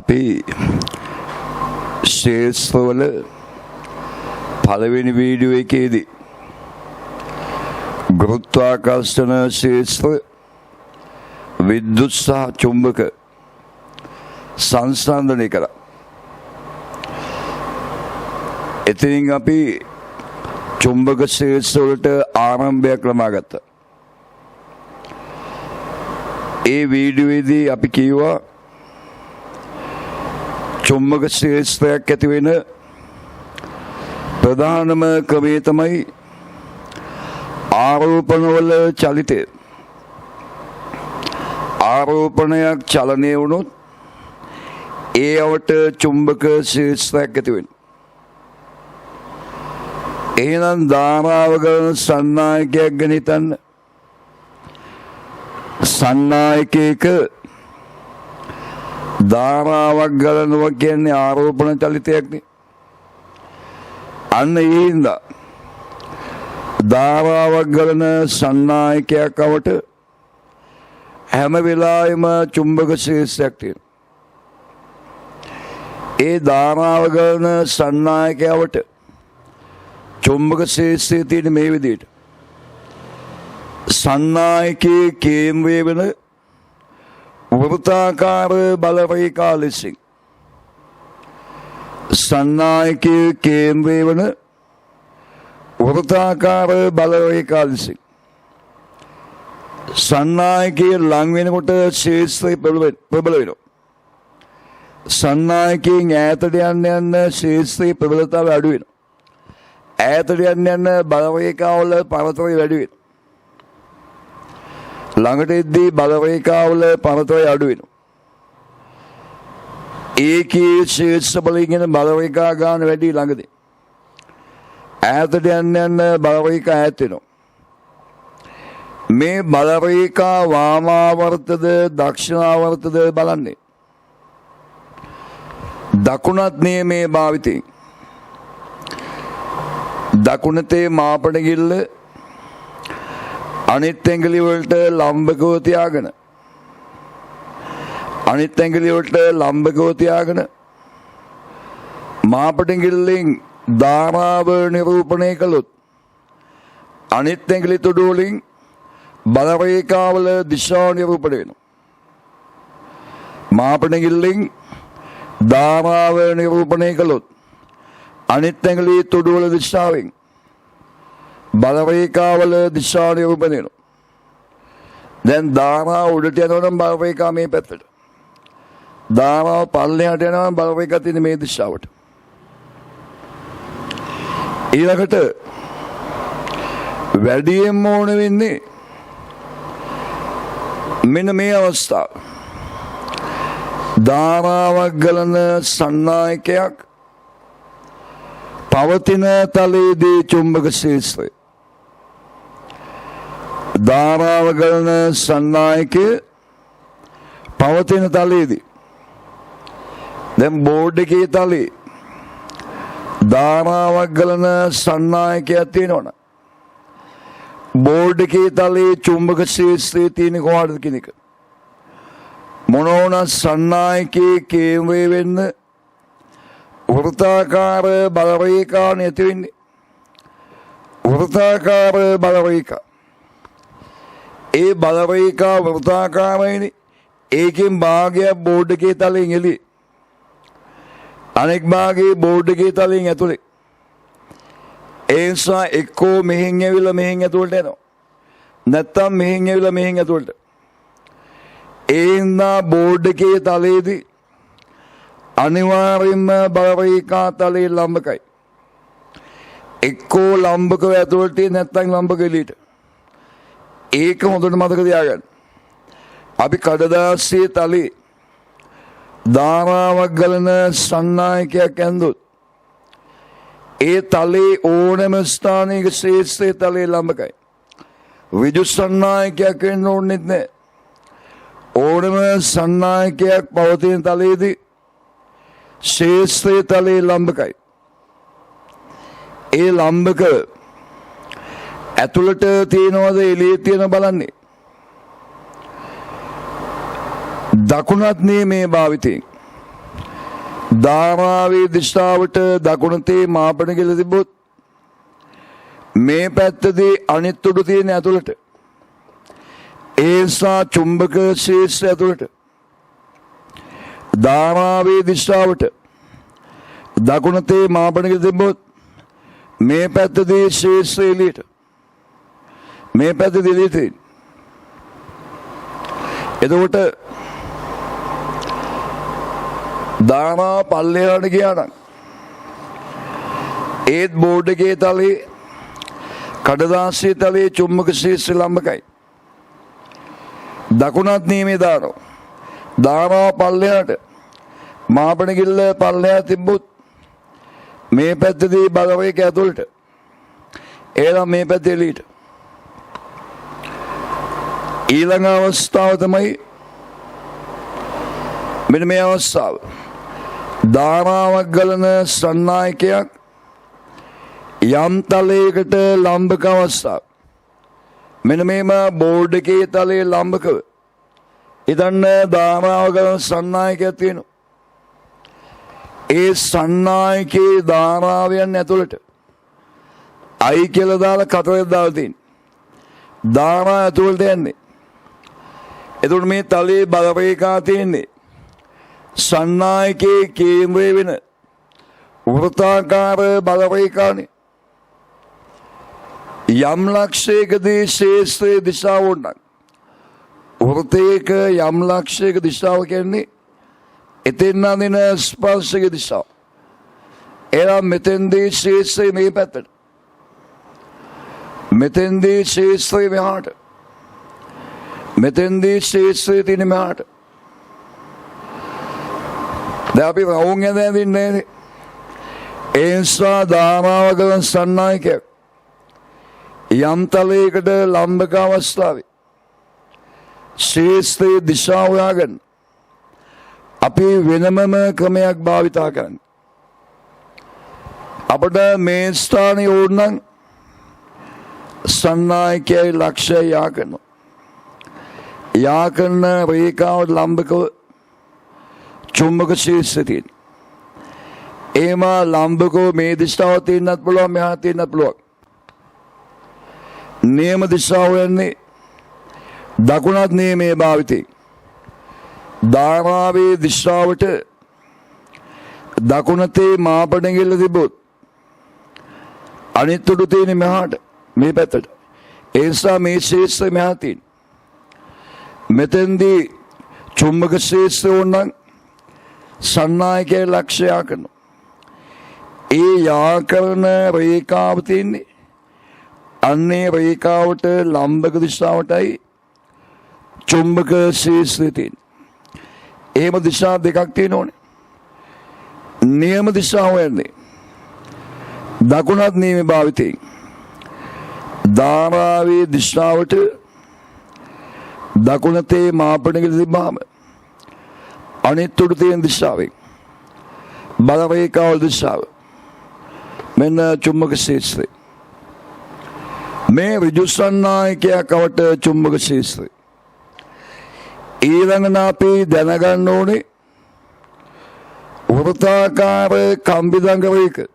අපි ශේෂ්ත්‍රවල පළවෙනි වීඩියෝ එකේදී ගුරුත්වාකර්ෂණ ශේෂ්ත්‍ර විද්‍යුත් සහ චුම්බක සංසන්දනය කරා. එතනින් අපි චුම්බක ශේෂ්ත්‍ර වලට ආරම්භයක් ලබා ගත්තා. ඒ වීඩියෝවේදී අපි කිව්වා චුම්බක ශේෂ්ත්‍රයක් ඇති වෙන ප්‍රධානම ක්‍රමය තමයි ආරෝපණවල චලිතය. ආරෝපණයක් චලනය වුණොත් ඒ අවට චුම්බක ශේෂ්ත්‍රයක් ඇති වෙනවා. එහෙනම් ධාරාව ගලන සන්නායකයක් ගැන හිතන්න. සන්නායකයක ධාරාවක් ගලනවා කියන්නේ ආරෝපණ චලිතයක්නේ. අන්න ඒ හින්දා ධාරාවක් ගලන සන්නායකයක් අවට හැම වෙලාවෙම චුම්බක ශේෂ්ත්‍රයක් තියෙනවා. ඒ ධාරාව ගලන සන්නායකයට චුම්බක ශේෂ්ත්‍රය තියෙන මේ විදිහට. සන්නායකයේ කේන්ද්‍රය වෙන වෘත්තාකාර බලරේඛා ලෙසින් සන්නායකයේ කේන්ද්‍රය වෙන වෘත්තාකාර බලරේඛා ලෙසින් සන්නායකයේ ලං වෙනකොට ශේෂ්ත්‍රය ප්‍රබල වෙනවා. සන්නායකයෙන් ඈතට යන්න ශේෂ්ත්‍රයේ ප්‍රබලතාවය අඩු වෙනවා. ඈතට යන්න බලරේඛාවල පරතරය වැඩි වෙනවා. ළඟට එද්දී බලරේඛාවල පරතරය අඩු වෙනවා. ඒකේ ශේෂ්ත්‍ර බලයෙන් බලරේඛා ගාන වැඩි ළඟදී. ඈතට යන්න බලරේඛා ඈත් වෙනවා. මේ බලරේඛා වාමාවර්තද දක්ෂිනාවර්තද බලන්නේ. දකුණත් නියමයේ භාවිතයෙන් දකුණතේ මාපට ගිල්ල අනිත් ඇඟිලි වලට ලම්බකව තියාගෙන අනිත් ඇඟිලි වලට ලම්බකව තියාගෙන මාපට ගිල්ලෙන් ධාරාව නිරූපණය කළොත් අනිත් ඇඟිලි තුඩු වලින් බලරේඛාවල දිශා නිරූපණය වෙනවා. මාපට ගිල්ලෙන් ධාරාව නිරූපණය කළොත් අනිත් ඇඟිලි තුඩු වල දිශාවෙන් බලරේඛාවල දිශා නිරූපණය වෙනවා. දැන් ධාරාව උඩට යනවා නම් බලරේඛා මේ පැත්තට. ධාරාව පල්ලෙහාට යනවා නම් බලරේඛා තියෙන මේ දිශාවට. ඊළඟට වැඩියෙන්ම ඕන වෙන්නේ මෙන්න මේ අවස්ථාව. ධාරාවක් ගලන සන්නායකයක් පවතින තලයේදී චුම්බක ශේෂ්ත්‍රය. ධාරාව ගලන සන්නායකය පවතින තලයේදී දැන් බෝඩ් එකේ තලයේ ධාරාවක් ගලන සන්නායකයක් තියෙනවනේ. බෝඩ් එකේ තලයේ චුම්බක ශේෂ්ත්‍රය තියෙන කොහොමද කියන එක. මොනෝන සන්නායකයේ කේන්ද්‍රය වෙන්න වෘත්තාකාර බලරේඛා නැති වෙන්නේ. වෘත්තාකාර බලරේඛා. ඒ බලරේඛා වෘත්තාකාරයිනේ. ඒකෙන් භාගයක් බෝඩ් එකේ තලයෙන් එළියේ. අනෙක් භාගයේ බෝඩ් එකේ තලයෙන් ඇතුලේ. ඒ නිසා එක්කෝ මෙහෙන් ඇවිල්ලා මෙහෙන් ඇතුළට එනවා. නැත්තම් මෙහෙන් ඇවිල්ලා මෙහෙන් ඇතුළට. ඒන්නා බෝඩ් එකේ තලයේදී අනිවාර්යයෙන්ම බලරේඛා තලයේ ලම්බකයි. එක්කෝ ලම්බකව ඇතුළට නැත්තම් ලම්බක එළියට. ඒක හොඳට මතක තියාගන්න. අපි කඩදාසියේ තලයේ ධාරාවක් ගලන සන්නායකයක් ඇඳුත් ඒ තලයේ ඕනෑම ස්ථානයක ශේෂ්ත්‍රයේ තලයේ ලම්බකයි. විදුලි සන්නායකයක් වෙන්න ඕනෙත් නැහැ. ඕනෑම සන්නායකයක් පවතින තලයේදී ශේෂ්ත්‍රයේ තලයේ ලම්බකයි. ඒ ලම්බක ඇතුළට තියෙනවද එළියේ තියෙන බලන්නේ. දකුණත් මේ භාවිතයෙන් ධාරාවේ දිශාවට දකුණතේ මාපන කියලා තිබ්බොත් මේ පැත්තදී අනිත් උඩු තියෙන ඇතුළට ඒසා චුම්බක ශේෂ්ත්‍රය ඇතුළට ධාරාවේ දිශාවට දකුණතේ මාපන කියලා තිබ්බොත් මේ පැත්තදී ශේෂ්ත්‍රය එළියට මේ පැත්තදී එළියට එතකොට ධාරා පල්ලෙහාට ගියා නම් ඒත් බෝඩ් එකේ තලයේ කඩදාසියේ තලයේ චුම්බක ශේෂ්ත්‍රය ලම්බකයි දකුණත් නියමේ දානවා ධාරා පල්ලෙහාට මාපන කිල්ල පල්ලෙහා තිබ්බොත් මේ පැත්තදී බලවේග ඇතුළට එලා මේ පැත්තේ එළියට ඊළඟ අවස්ථාව තමයි මෙන්න මේ අවස්ථාව ධාරාවක් ගලන සන්නායකයක් යම් තලයකට ලම්බක අවස්ථාව මෙන්න මේම බෝඩ් එකේ තලයේ ලම්බකව ඉතින් ධාරාව ගලන සන්නායකයක් තියෙනවා ඒ සන්නායකේ ධාරාවයන් ඇතුළට අයි කියලා දාලා කතරේ දාලා තියෙන ධාරාව ඇතුළට යන්නේ එතකොට මේ තලයේ බලරේඛා තියෙන්නේ සන්නායකේ කේන්ද්‍රය වෙන වෘත්තාකාර බලරේඛානේ යම් ලක්ෂයකදී ශේෂ්ත්‍රයේ දිශාව උන්නම් වෘත්තයක යම් ලක්ෂයක දිශාව කියන්නේ එතෙන් අදින ස්පර්ශක දිශාව එලා මෙතෙන්දී ශේෂ්ත්‍රය මේ පැත්තට මෙතෙන්දී ශේෂ්ත්‍රය මෙහාට මෙතෙන්දී ශේෂ්ත්‍රය තියෙන මෙහාට දැන් අපි රවුම් ඇදින්නේ ඒ නිසා ධාරාව ගලන සන්නායකයක් යම් තලයකට ලම්බක අවස්ථාවේ ශේෂ්ත්‍රයේ දිශාව හොයාගන්න අපි වෙනමම ක්‍රමයක් භාවිතා කරන්න අපිට මේ ස්ථානයේ ඕනනම් සන්නායකයේ ලක්ෂ්‍ය යා කරන රේඛාවට ලම්බකව චුම්බක ශේෂ්ත්‍රය තියෙන ඒම ලම්බකව මේ දිශාව තියෙන්නත් පුළුවන් මෙහා තියෙන්නත් පුළුවන් නියම දිශාව යන්නේ දකුණත් නියමයේ භාවිතේ ධාරාවේ දිශාවට දකුණතේ මාපන ගෙල්ල තිබොත් අනිත් උඩු තියෙන මෙහාට මේ පැත්තට ඒ නිසා මේ ශේෂ්ත්‍රය මෙහා තියෙන මෙතෙන්දී චුම්බක ශේෂ්ත්‍රය ඕනනම් සන්නායකයේ ලක්ෂ්‍ය යා කරනවා ඒ යා කරන රේඛාව තියෙන්නේ අන්නේ රේඛාවට ලම්බක දිශාවටයි චුම්බක ශේෂ්ත්‍රය තියෙන්නේ එහෙම දිශා දෙකක් තියෙනෝනේ නියම දිශාව යන්නේ දකුණත් නියම භාවිතේ ධාරාවේ දිශාවට දකුණතේ මාපන කියලා තිබ්බාම අනිත් උඩ තියෙන දිශාවෙන් බලරේඛාවල දිශාව මෙන්න චුම්බක ශේෂ්ත්‍රය මේ ඍජු සන්නායකයා කවට චුම්බක ශේෂ්ත්‍රය ඊළඟට අපි දැනගන්න ඕනේ වෘත්තාකාර කම්බි දංගවයක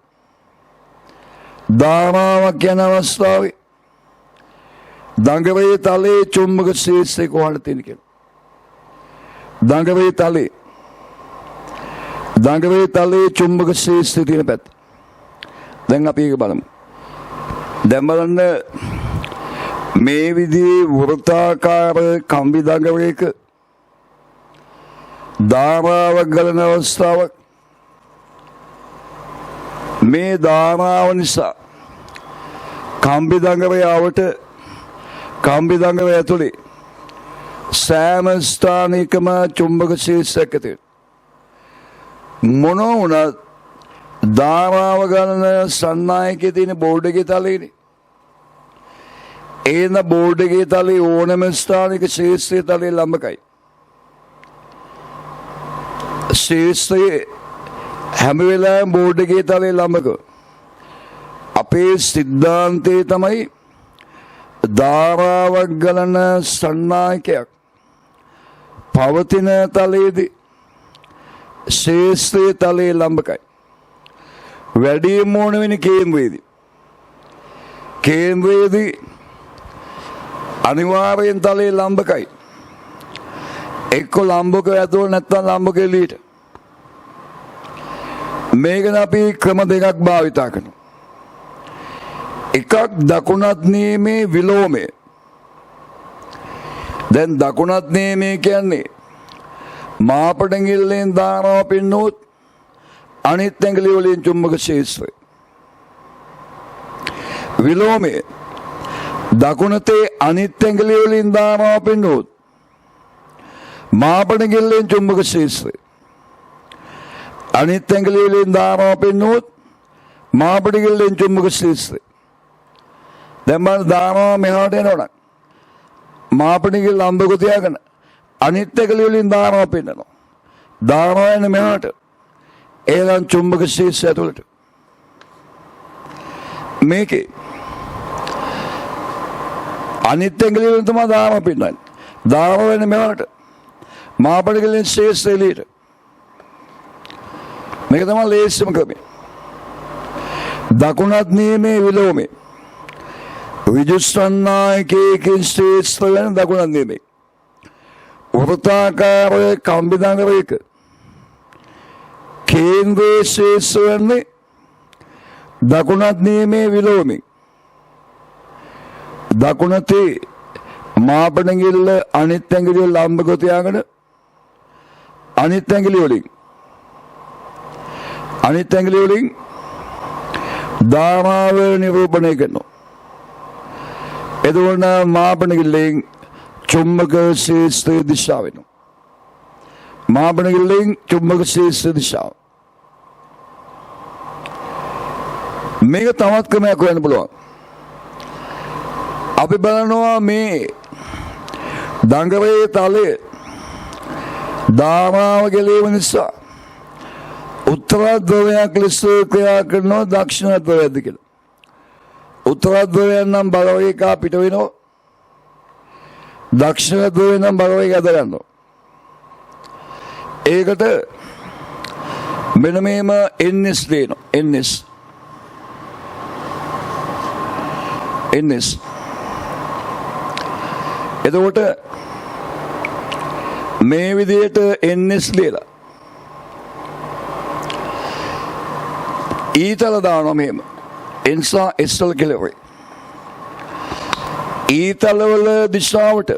ධාරාවක් යන අවස්ථාවේ දංගවේ තලයේ චුම්බක ශේෂ්ත්‍රය කොහොමද තියෙන්නේ කියලා දංගවේ තලයේ චුම්බක ශේෂ්ත්‍රය තියෙන පැත්ත දැන් අපි ඒක බලමු දැන් බලන්න මේ විදිහේ වෘත්තාකාර කම්බි දංගවයක ධාරාවක් ගලන අවස්ථාවක් මේ ධාරාව නිසා කම්බි දංගවයට කම්බි දංගවය ඇතුලේ සෑම ස්ථානිකම චුම්බක ශේෂ්ත්‍රයක් තියෙනවා මොන වුණත් ධාරාව ගලන සන්නායකයේ තියෙන බෝඩ් එකේ තලයේනේ එන බෝඩ් එකේ තලයේ ඕනම ස්ථානික ශේෂ්ත්‍රයේ තලයේ ලම්බකයි ශේෂ්ත්‍රයේ හැම වෙලාවෙම බෝඩ් එකේ තලයේ ලම්බක අපේ සිද්ධාන්තයේ තමයි ධාරාවක් ගලන සන්නායකයක් පවතින තලයේදී ශේෂ්ත්‍රයේ තලයේ ලම්බකයි. වැඩිම ඕන වෙන්නේ කේන්ද්‍රයේදී. කේන්ද්‍රයේදී අනිවාර්යෙන් තලයේ ලම්බකයි. එක්ක ලම්බක ඇතුළ නැත්නම් ලම්බක එළියට. මේකන අපි ක්‍රම දෙකක් භාවිතා කරනවා. එකක් දකුණත් නියමේ විලෝමය. දැන් දකුණත් නියමේ කියන්නේ මාපට ඇඟිල්ලෙන් දානවා පින්නොත් අනිත් ඇඟිලි වලින් චුම්බක ශේෂ්ත්‍රය. විලෝමය දකුණතේ අනිත් ඇඟිලි වලින් දානවා පින්නොත් මාපට ඇඟිල්ලෙන් චුම්බක ශේෂ්ත්‍රය. අනිත් ඇඟිලි වලින් දානවා පින්නොත් මාපට ඇඟිල්ලෙන් චුම්බක ශේෂ්ත්‍රය. දැන් මම දානවා මෙහාට එනවනම් මාපට ඇඟිල්ල ලම්බක තියාගෙන අනිත් ඇඟිලි වලින් දානවා පින්නනවා. දානවා එන්නේ මෙහාට. ඒලන් චුම්බක ශේෂ්ත්‍රය ඇතුළට. මේකේ අනිත් ඇඟිලි වලින් තමයි දානවා පින්නන්නේ. දානවා එන්නේ මෙහාට. මාපට ඇඟිල්ලෙන් ශේෂ්ත්‍රය එළියට. මේක තමයි ලේසිම ක්‍රමය. දකුණත් නියමේ විලෝමේ. විජුස්සන්නායකයකින් ශේෂ්ත්‍ර වෙන දකුණත් නියමේ. වෘත්තාකාරයේ කම්බිදංගරයක කේන්ද්‍රයේ ශේෂ්ත්‍ර වෙන්නේ දකුණත් නියමේ විලෝමේ. දකුණතේ මාපට ඇඟිල්ල අනිත් ඇඟිලි වල ලම්බක තියාගෙන අනිත් ඇඟිලි වලින් දාමාව නිරූපණය කරනවා. එතකොට මාපට ඇඟිල්ලෙන් චුම්බක ශේෂ්ත්‍රයේ දිශාව වෙනවා. මාපට ඇඟිල්ලෙන් චුම්බක ශේෂ්ත්‍රයේ දිශාව. මේක තවත් ක්‍රමයක් වෙන්න පුළුවන්. අපි බලනවා මේ දඟරේ තලයේ දාමාව ගැලීම නිසා උත්තර ධ්‍රවයක් ලෙස ක්‍රියා කරනවා දක්ෂිණ ධ්‍රවයක්ද කියලා. උත්තර ධ්‍රවයෙන් නම් බලවේගා පිට වෙනවා. දක්ෂිණ ධ්‍රවයෙන් නම් බලවේගය ඇද ගන්නවා. ඒකට මෙන්න මේම NS දෙනවා. NS. එතකොට මේ විදිහට NS ලියලා ඊතල දානවා මෙහෙම. එන්සා එස්සල් කෙලවරේ. ඊතල වල දිශාවට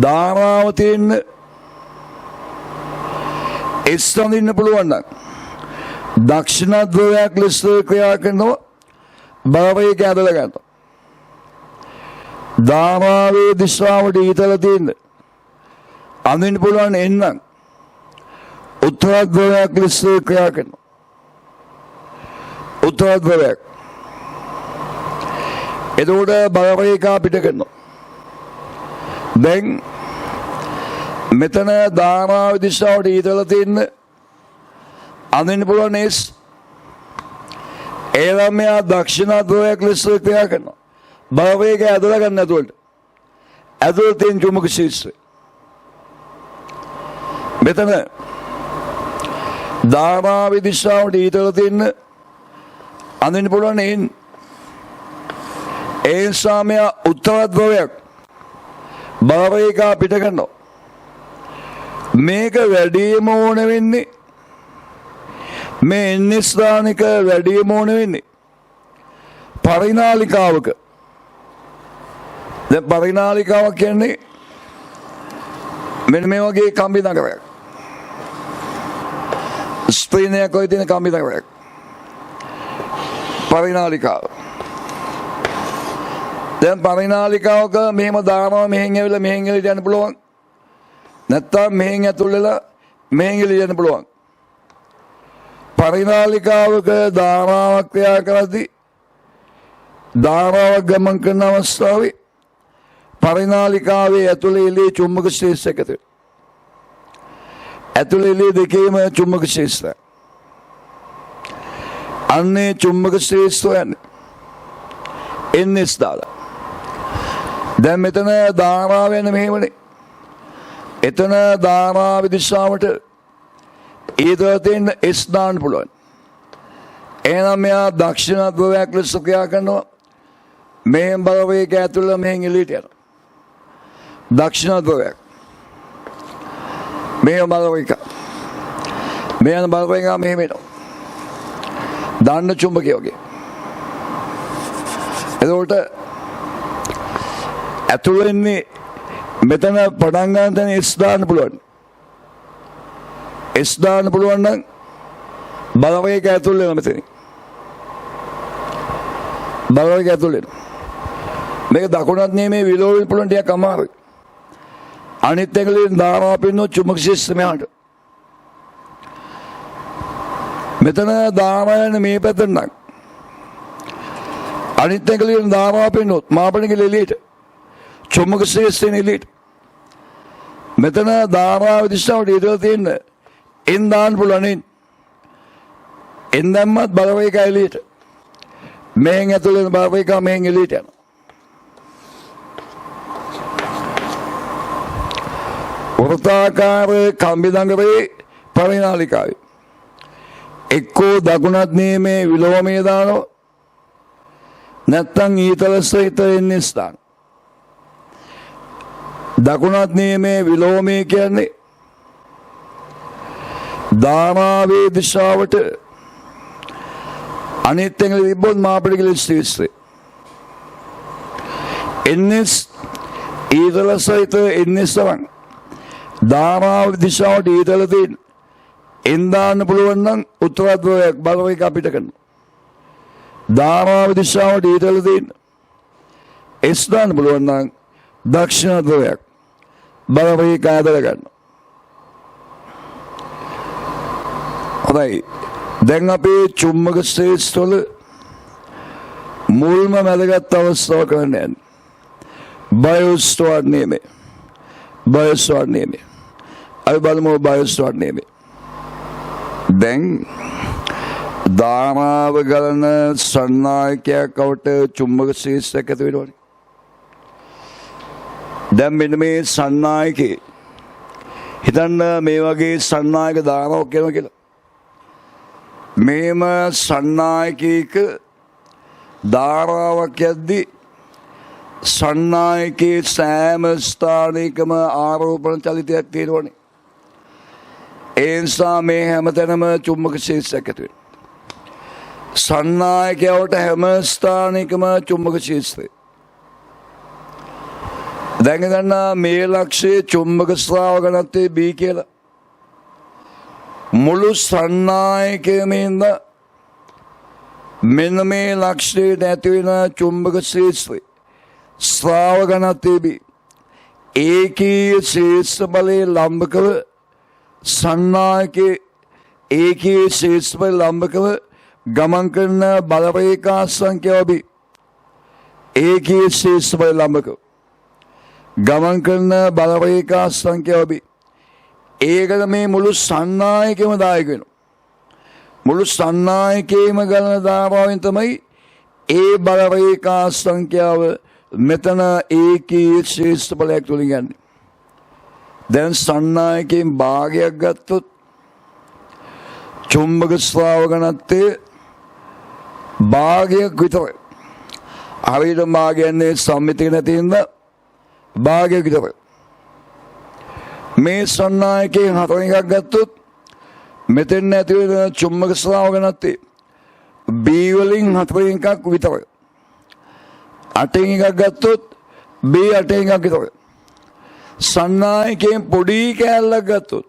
ධාරාව තියෙන එස්සඳින්න පුළුවන් නම් දක්ෂිණ ධ්‍රවයක් ලෙස ක්‍රියා කරනවා බලවේගය ඇදලා ගන්නවා. ධාරාවේ දිශාවට ඊතල තියෙන අඳින්න පුළුවන් එන්නම් උත්තර ධ්‍රවයක් ලෙස ක්‍රියා කරනවා. උත්තර ධ්‍රවයක්. එතකොට බලවේගා පිට කරනවා. දැන් මෙතන ධාරාව දිශාවට ඊතල තියෙන අඳින්න පුළුවන් එස් ඒලා මෙයා දක්ෂිණ ධ්‍රවයක් ලෙස ක්‍රියා කරනවා. බලවේගය ඇදලා ගන්න ඇතුළට. ඇතුළට තියෙන චුම්බක ශේෂ්ත්‍රය. මෙතන ධාරාව දිශාවට ඊතල තියෙන අඳින්න පුළුවන් ඒ සාමය උත්තර ධ්‍රවයක් බලවේගා පිට කරනවා. මේක වැඩිම ඕන වෙන්නේ මේ NS දානික වැඩිම ඕන වෙන්නේ පරිනාලිකාවක. දැන් පරිනාලිකාවක් කියන්නේ මෙන්න මේ වගේ කම්බි දඟරයක්. ස්ප්‍රීනයක් ඔය තියෙන කම්බි දඟරයක්. පරිනාලිකාව. දැන් පරිනාලිකාවක මෙහෙම දානවා මෙහෙන් ඇවිල්ලා මෙහෙන් එළියට යන්න පුළුවන්. නැත්තම් මෙහෙන් ඇතුල් වෙලා මෙහෙන් එළියට යන්න පුළුවන්. පරිනාලිකාවක ධාරාවක් ක්‍රියා කරද්දී ධාරාවක් ගමන් කරන අවස්ථාවේ පරිනාලිකාවේ ඇතුළේ එළියේ චුම්බක ශේෂ්ත්‍රයක් ඇති වෙනවා. ඇතුළේ එළියේ දෙකේම චුම්බක ශේෂ්ත්‍රය. අන්නේ චුම්බක ශේෂ්ත්‍රයන් NS දාලා. දැන් මෙතන ධාරාව යන මෙහෙමනේ. එතන ධාරාව දිශාවට ඊදතින් S දාන්න පුළුවන්. එහෙනම් මෙයා දක්ෂිණ ධ්‍රවයක් ලෙස ක්‍රියා කරනවා. මෙහෙන් බලවේගය ඇතුළේ මෙහෙන් එළියට යනවා. දක්ෂිණ ධ්‍රවයක්. මේ බලවේගය. මෙයන් බලවේගය මෙහෙම එනවා. දාන්න චුම්බකය වගේ. එතකොට ඇතුළේ ඉන්නේ මෙතන පටන් ගන්න තැන S දාන්න පුළුවන්. S දාන්න පුළුවන් නම් බලවේගය ඇතුළේ වෙන මෙතන. බලවේගය ඇතුළේ. මේක දකුණත් නෙමෙයි විලෝවෙන්න පුළුවන් ටිකක් අමාරුයි. අනිත් එක වලින් දානවා පින්නෝ චුම්බක ශිෂ්ඨමයට. මෙතන දානවා මේ පැත්තෙන් නම් අනිත් එක වලින් දානවා පින්නෝ මාපණික එළියට. චුම්බක ශිෂ්ඨයෙන් එළියට. මෙතන දානවා දිශාවට ඉදලා තියෙන එන් දාන්න පුළුවන් නේ. එන් දැම්මත් බලවේගය එළියට. මෙහෙන් ඇතුළේ බලවේගය මෙහෙන් එළියට යනවා. වෘත්තාකාර කම්බිදංගරේ පරිණාලිකාවේ එක්කෝ දකුණත් නියමේ විලෝමයේ දානවා නැත්තම් ඊතල සහිත එන්නේ ස්ථාන. දකුණත් නියමේ විලෝමයේ කියන්නේ දානාවේ දිශාවට අනිත් එක තිබ්බොත් මාපිට ඉස්සේ එන්නේ ඊතල සහිත එන්නේ ස්ථාන. දානාව දිශාවට ඊතල තියෙන එන් දාන්න පුළුවන් නම් උත්තර ධ්‍රවයක් බලවේග අපිට කරනවා. දානාව දිශාවට ඊතල තියෙන S දාන්න පුළුවන් නම් දක්ෂිණ ධ්‍රවයක් බලවේග ආදලා ගන්නවා. හොඳයි. දැන් අපේ චුම්බක ශේෂ්ඨවල මුල්ම වැදගත් අවස්ථාව කරන්නේ බයෝස්ටෝර් නියමයේ. බයෝස්ටෝර් නියමයේ. අපි බලමු බයෝස්ටෝර් නියමයේ. දැන් දානාව ගලන සන්නායකයකට චුම්බක ශේෂ්ඨයක් ඇති වෙනවනේ. දැන් මෙන්න මේ සන්නායකේ හිතන්න මේ වගේ සන්නායක දානවා කියලා. මේම සන්නායකයක ධාරාවක් යද්දී සන්නායකේ සෑම ස්ථානයකම ආරෝපණ චලිතයක් තියෙනවනේ. ඒ නිසා මේ හැමතැනම චුම්බක ශේෂ්ඨයක් ඇති වෙනවා. සන්නායකයට හැම ස්ථානයකම චුම්බක ශේෂ්ඨය. දැන් ගන්න මේ ලක්ෂයේ චුම්බක ස්රාව ගණත්තේ B කියලා. මුළු සන්නායකයේම ඉඳ මෙන්න මේ ලක්ෂයට ඇති වෙන චුම්බක ශේෂ්ඨය ස්රාව ගණත්තේ B. ඒකීය ශේෂ්ඨ බලයේ ලම්බකව සන්නායකයේ ඒකීය ශේෂ්ඨ බලයේ ලම්බකව ගමන් කරන බලරේඛා සංඛ්‍යාව B. ඒකීය ශේෂ්ඨ බලයේ ලම්බකව ගමන් කරන බලරේඛා සංඛ්‍යාව B. ඒකට මේ මුළු සන්නායකයේම දායක වෙනවා. මුළු සන්නායකයේම ගලන ධාරාවෙන් තමයි ඒ බලරේඛා සංඛ්‍යාව මෙතන ඒකීය ශේෂ්ඨ බලයක් තුලින් යන්නේ. දැන් සන්නායකයෙන් භාගයක් ගත්තොත් චුම්බක ස්රාව ගණත්තේ භාගයක් විතරයි. හරියට භාගයන්නේ සම්මිතික නැති හින්දා භාගයක් විතරයි. මේ සන්නායකයෙන් 4 එකක් ගත්තොත් මෙතෙන් ඇති වෙන චුම්බක ස්රාව ගණත්තේ B වලින් 4 එකක් විතරයි. 8 එකක් ගත්තොත් B 8 එකක් විතරයි. සන්නායකයෙන් පොඩි කෑල්ලක් ගත්තොත්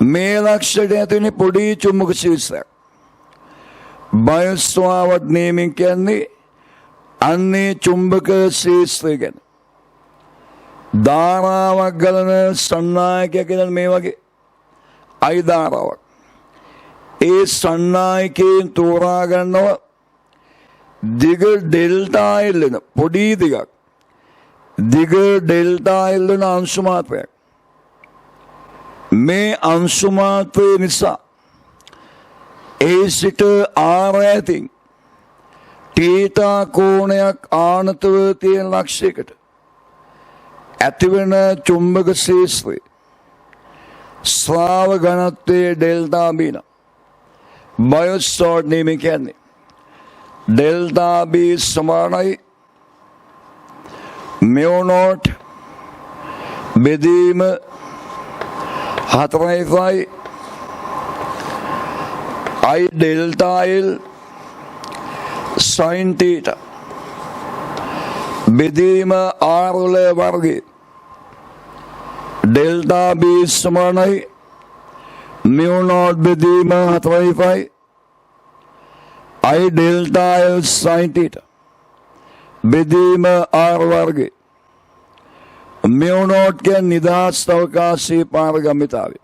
මේ ලක්ෂයට ඇති වෙන පොඩි චුම්බක ශේෂ්ඨයක්. බයෝස්ටෝර් නියමයෙන් කියන්නේ අන්නේ චුම්බක ශේෂ්ඨය ගැන. ධාරාවක් ගලන සන්නායකයක් කියන මේ වගේ අයි ධාරාවක්. ඒ සන්නායකයෙන් තෝරා ගන්නවා දිග ඩෙල්ටා එල් වෙන පොඩි දිගක්. දිග ඩෙල්ටා එල් වෙන අංශු මාත්‍රයක්. මේ අංශු මාත්‍රය නිසා ඒ සිට R ඇතින් තීටා කෝණයක් ආනතව තියෙන ලක්ෂයකට ඇතිවෙන චුම්බක ශේෂ්ඨය ස්‍රාව ඝනත්වයේ ඩෙල්ටා බීන බයොස්ටෝඩ් නියමය කියන්නේ ඩෙල්ටා බී සමානයි මියුනෝට් බෙදීම 4යි I delta L sin theta බෙදීම R වල වර්ගය ඩෙල්ටා B සමානයි මියුනෝට් බෙදීම 4යි I delta L sin theta බෙදීම R වර්ගය මියුනෝට් කියන්නේ නිදහස් අවකාශයේ පාරගම්‍යතාවය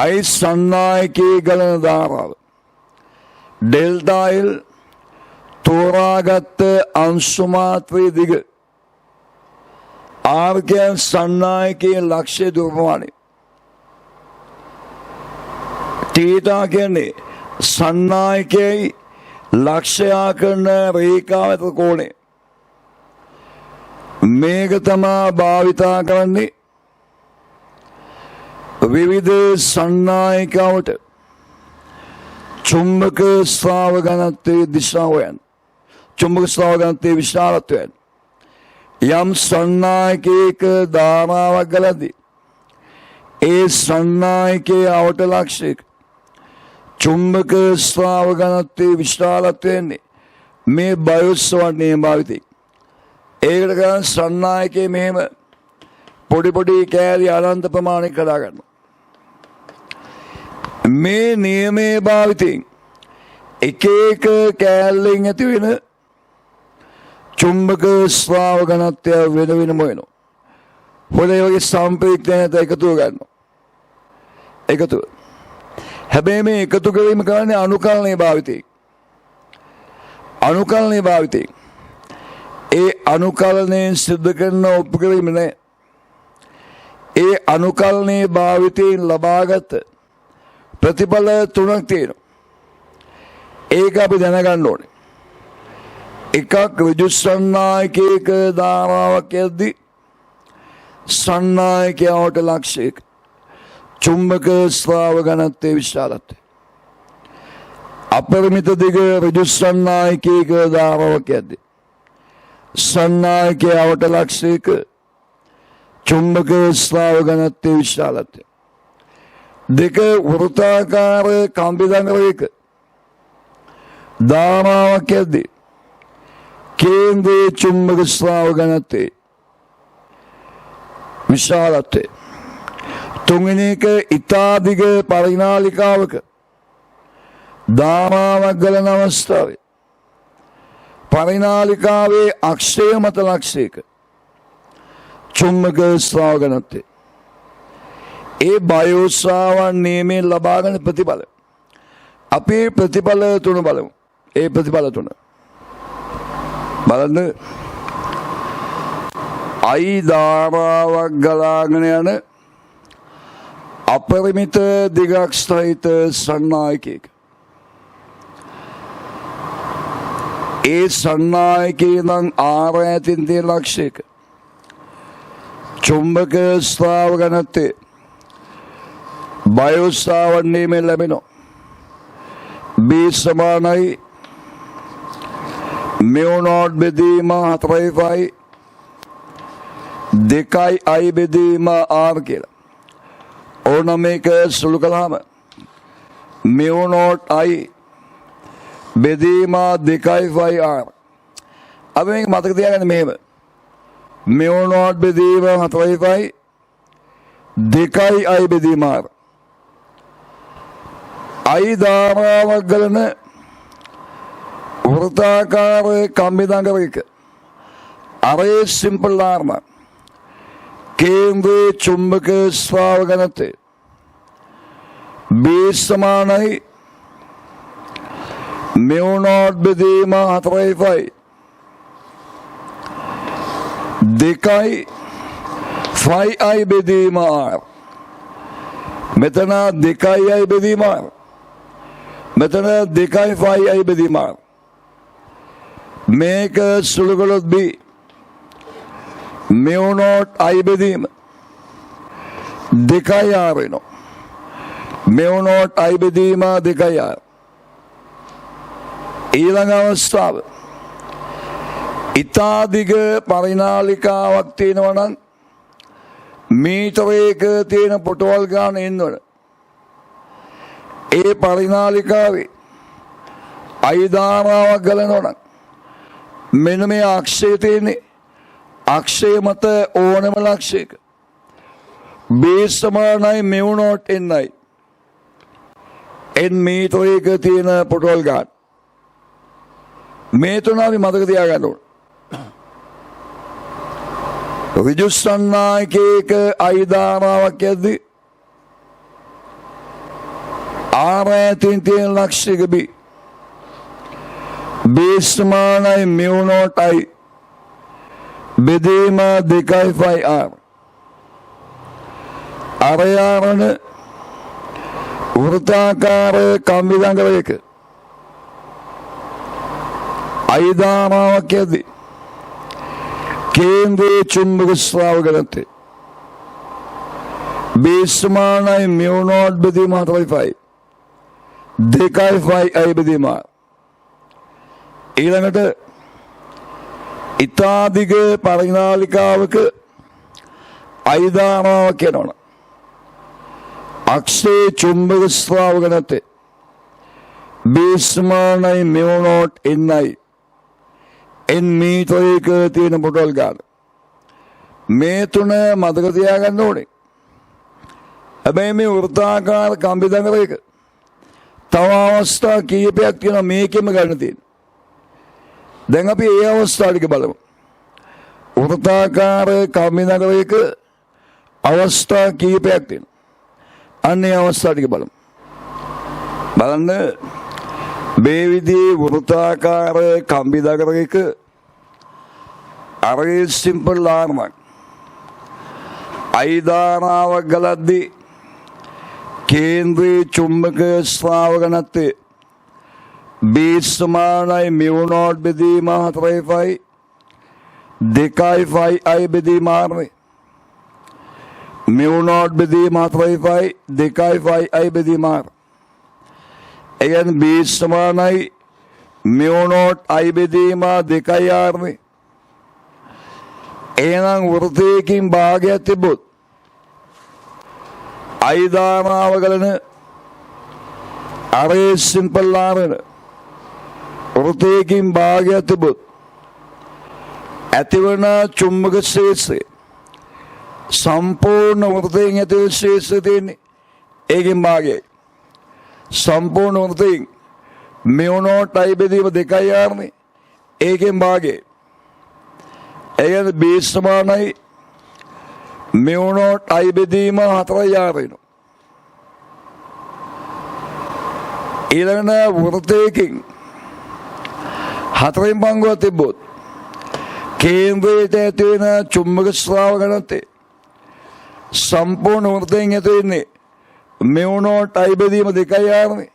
I සන්නායකයේ ගලන ධාරාව ඩෙල්ටා L තෝරාගත් අංශු මාත්‍රයේ දිග R කියන්නේ සන්නායකයේ ලක්ෂ්‍ය දුරමානය තීටා කියන්නේ සන්නායකයේ ලක්ෂයා කරන රේඛාව අතර කෝණය මේක තමයි භාවිතා කරන්නේ විවිධ සන්නායකවට චුම්බක ස්‍රාව ඝනත්වයේ දිශාවෙන් චුම්බක ස්‍රාව ඝනත්වයේ විශාලත්වයෙන් යම් සන්නායකයක ධාරාවක් ගලදී ඒ සන්නායකයේ අවට ලක්ෂයක චුම්බක ස්‍රාව ඝනත්වයේ විශාලත්වයෙන් මේ බයොස්වර්ණයේ භාවිතයි ඒකට ගන්න සන්නායකයේ මෙහෙම පොඩි පොඩි කෑලි අනන්ත ප්‍රමාණයක් හදා ගන්නවා මේ නියමයේ භාවිතයෙන් එක එක කෑල්ලෙන් ඇති වෙන චුම්බක ස්‍රාව ඝනත්වය වෙන වෙනම වෙනවා. හොලේ වගේ සම්ප්‍රේක්ෂණයට එකතු ගන්නවා. එකතු. හැබැයි මේ එකතු කිරීම කරන්නේ අනුකලනයේ භාවිතයෙන්. අනුකලනයේ භාවිතයෙන්. ඒ අනුකලනයෙන් සිද්ධ කරන උපක්‍රම නෑ. ඒ අනුකලනයේ භාවිතයෙන් ලබාගත් ප්‍රතිඵල තුනක් තියෙනවා. ඒක අපි දැනගන්න ඕනේ. එකක් ඍජු සන්නායකයක ධාරාවක් යද්දී සන්නායකයට ලක්ෂයක චුම්බක ස්‍රාව ඝනත්වයේ විශාලත්වය අපරිමිත දිග ඍජු සන්නායකයක ධාරාවක් යද්දී සන්නායකයට ලක්ෂයක චුම්බක ස්‍රාව ඝනත්වයේ විශාලත්වය දෙක වෘත්තාකාර කම්බිදංගරයක ධාරාවක් යද්දී කේන්ද්‍රයේ චුම්බක ස්‍රාව ඝනත්වයේ විශාලත්වය තුන්වෙනි එක ඉතා දිග පරිනාලිකාවක ධාරාවක් ගලන අවස්ථාවේ පරිනාලිකාවේ අක්ෂය මත ලක්ෂයක චුම්බක ස්‍රාව ඝනත්වය ඒ බයෝස්‍රාවන් නියමයෙන් ලබාගන්න ප්‍රතිඵල අපේ ප්‍රතිඵල තුන බලමු ඒ ප්‍රතිඵල තුන බලන්න I ධාරාවක් ගලාගෙන යන අපරිමිත දිගක් සහිත සන්නායකයක ඒ සන්නායකයේ නම් R ඇතින් තියෙන ලක්ෂයක චුම්බක ස්‍රාව ඝනත්වය බයෝස්‍රාවන් නියමයෙන් ලැබෙනවා B සමානයි මියුනෝට් බෙදීම 4යි දෙකයි I බෙදීම R කියලා. ඕන මේක සුළු කළාම මියුනෝට් I බෙදීම 2යි R. අපි මේක මතක තියාගන්න මෙහෙම. මියුනෝට් බෙදීම 4යි දෙකයි I බෙදීම R. I ධාරාවක් ගලන වෘත්තාකාර කම්බිදංගරයක අරේ සිම්පල් ආර්ම කේන්ද්‍රයේ චුම්බක ස්‍රාව ඝනත්වය B සමානයි මියුනෝට් බෙදීම 4යි දෙකයි I බෙදීම R. මෙතන 2I බෙදීම R. මෙතන 2I බෙදීම R. මේක සුළු කළොත් B මියුනෝට් I බෙදීම 2යි 6 වෙනවා. මෙවුනොට් I බෙදීම 2යි 6. ඊළඟ අවස්ථාව ඉතාදිග පරිනාලිකාවක් තියෙනවා නම් මීටරයක තියෙන පොටවල් ගාන එන්නවන. ඒ පරිනාලිකාවේ අයිධාරාවක් ගලනවනම් මෙන්න මේ අක්ෂය තියෙන්නේ අක්ෂය මත ඕනම ලක්ෂයක බේස් සමානයි මෙවුනොට් එන්නයි එන් මීටරයක තියෙන පොටවල් ගාන. මේ තුන අපි මතක තියාගන්න ඕන. ඍජුසන්නායකයක අයිධාරාවක් යද්දී ආරයතින් තියෙන ලක්ෂයක බේස් සමානයි මෙවුනොට් I බෙදීම 2/r. අරයාරණ වෘත්තාකාර කම්බිදංගලයක අයිධාරාවක් යද්දී केंद्रीय चुंबक स्राव घनत्व बेस समानයි म्यू0 බෙදීම 4/5 2/5 I බෙදීම. ඊළඟට ඉතාදිග පරිනාලිකාවක අයිධාරාවක් යනවනම් අක්ෂයේ චුම්බක ස්‍රාව घनत्व बेस सමානයි म्यू0 ni එන් මීටරයක තියෙන පොටවල් ගාන. මේ තුන මතක තියාගන්න ඕනේ. හැබැයි මේ වෘත්තාකාර කම්බිදංගලයක තව අවස්ථා කීපයක් තියෙනවා මේකෙම ගන්න තියෙන. දැන් අපි ඒ අවස්ථා ටික බලමු. වෘත්තාකාර කම්බිදංගලයක අවස්ථා කීපයක් තියෙනවා. අන්නේ අවස්ථා ටික බලමු. බලන්න මේ විදිහේ වෘත්තාකාර කම්බිදංගලයක අරේ සිම්පල් ආර්මක් අයිධාරාවක් ගලද්දී केंद्रीय चुंबक स्राव घनत्व बेस सමානයි म्यू0 බෙදීම 4/5 2/5 I බෙදීම 6 म्यू0 බෙදීම 4/5 2/5 I බෙදීම 6. එයන් බේස් සමානයි म्यू0 I බෙදීම 2/6. එහෙනම් වෘත්තයකින් භාගයක් තිබොත් අයිධාරාව ගලන අරේ සිම්පල් ආරන වෘත්තයකින් භාගයක් තිබොත් ඇතිවන චුම්බක ශේෂය සම්පූර්ණ වෘත්තයෙන් ඇතිවන ශේෂය තියෙන්නේ ඒකෙන් භාගයයි. සම්පූර්ණ වෘත්තයෙන් म्यू0 I බෙදීම 2/6 ඒකෙන් භාගයයි. එයන බේස් සමානයි म्यू0 I බෙදීම 4/6 වෙනවා. ඊළඟ වෘත්තයකින් 4 පංගුවක් තිබ්බොත් කේන්ද්‍රයට ඇති වෙන චුම්බක ස්‍රාව घनत्व සම්පූර්ණ වෘත්තයෙන් ඇති වෙන්නේ म्यू0 I බෙදීම 2/6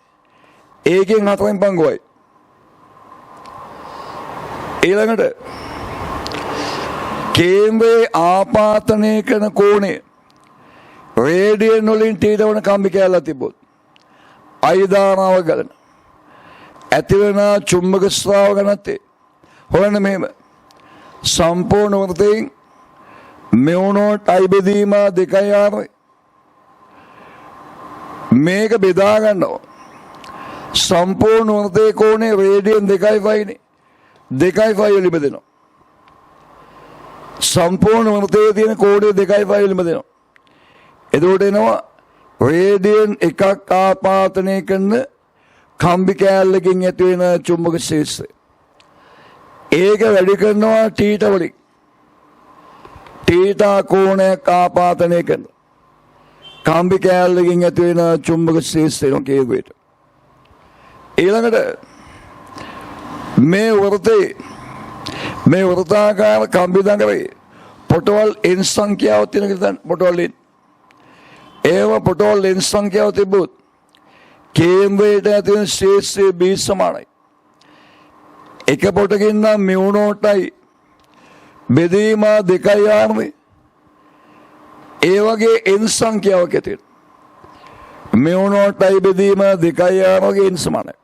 ඒකෙන් 4 පංගුවයි. ඊළඟට केंद्रे ආපාතනය කරන කෝණය රේඩියන් වලින් තීත වන කම්බි කැලලා තිබොත් අයිධාරාව ගලන ඇතිවන චුම්බක ස්‍රාව घनत्व හොයන්න මෙහෙම සම්පූර්ණ වෘත්තයෙන් म्यू0 I බෙදීම 2/6 මේක බෙදා ගන්නවා. සම්පූර්ණ වෘත්තයේ කෝණය රේඩියන් 2/5 නේ 2/5 වලින් බෙදෙනවා. සම්පූර්ණ වෘත්තයේ තියෙන කෝණය 2/5 වලින් බෙදෙනවා. එතකොට එනවා රේඩියන් එකක් ආපාතනය කරන කම්බි කෑල්ලකින් ඇති වෙන චුම්බක ශේෂ්ත්‍රය. ඒක වැඩි කරනවා තීටා වලින්. තීටා කෝණයක් ආපාතනය කරන කම්බි කෑල්ලකින් ඇති වෙන චුම්බක ශේෂ්ත්‍රය කේන්ද්‍රයට. ඊළඟට මේ වෘත්තයේ මේ වෘත්තාකාර කම්බිදංගලයේ පොටවල් n සංඛ්‍යාව තියෙන කියලා පොටවල් n ඒව පොටවල් n සංඛ්‍යාව තිබුත් කේන්ද්‍රයට ඇති වෙන ශේෂ්ත්‍රය b සමානයි. එක පොටකින් නම් म्यू0 I බෙදීම 2/6 ඒ වගේ එන් සංඛ්‍යාවක් ඇති මෙවුනෝටයි බෙදීම 2.6 එන් සමානයි.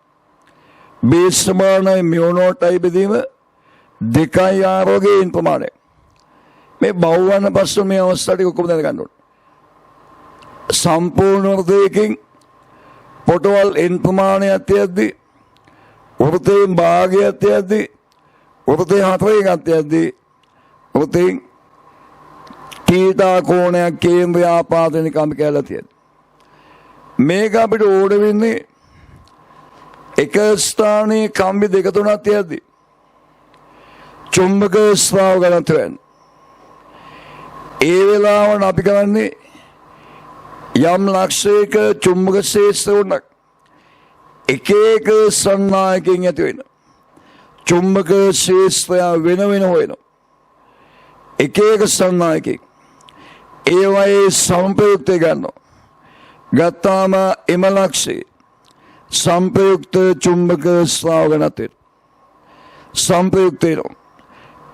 බේ සමානයි මෙවුනෝටයි බෙදීම 2.6 එන් ප්‍රමාණය. මේ බහුවර්ණ පස්ස මේ අවස්ථාවට ඔක්කොම දැනගන්න ඕනේ. සම්පූර්ණ වෘතයකින් පොටවල් එන් ප්‍රමාණයක් තියද්දී වෘතයෙන් භාගයක් තියද්දී වෘතේ 4 එකක් තියද්දී වෘතයෙන් තීතා කෝණයක් කේන්ද්‍රය ආපාදනය කම කියලා තියෙනවා. මේක අපිට ඕන වෙන්නේ එක ස්ථානයේ කම්බි 2-3ක් තියද්දී චුම්බක ස්රාව ගණන්ත වෙන. ඒ වෙලාවට අපි කරන්නේ යම් ලක්ෂයක චුම්බක ශේෂ්ත්‍ර උනක් එක එක සන්නායකයෙන් ඇති වෙන චුම්බක ශේෂ්ත්‍රය වෙන වෙන හොයනවා. එක එක සන්නායකයෙන් ඒවයේ සංප්‍රයුක්තය ගන්නවා. ගත්තාම එම ලක්ෂයේ සංප්‍රයුක්ත චුම්බක ස්රාව ගණන්ත සංප්‍රයුක්තය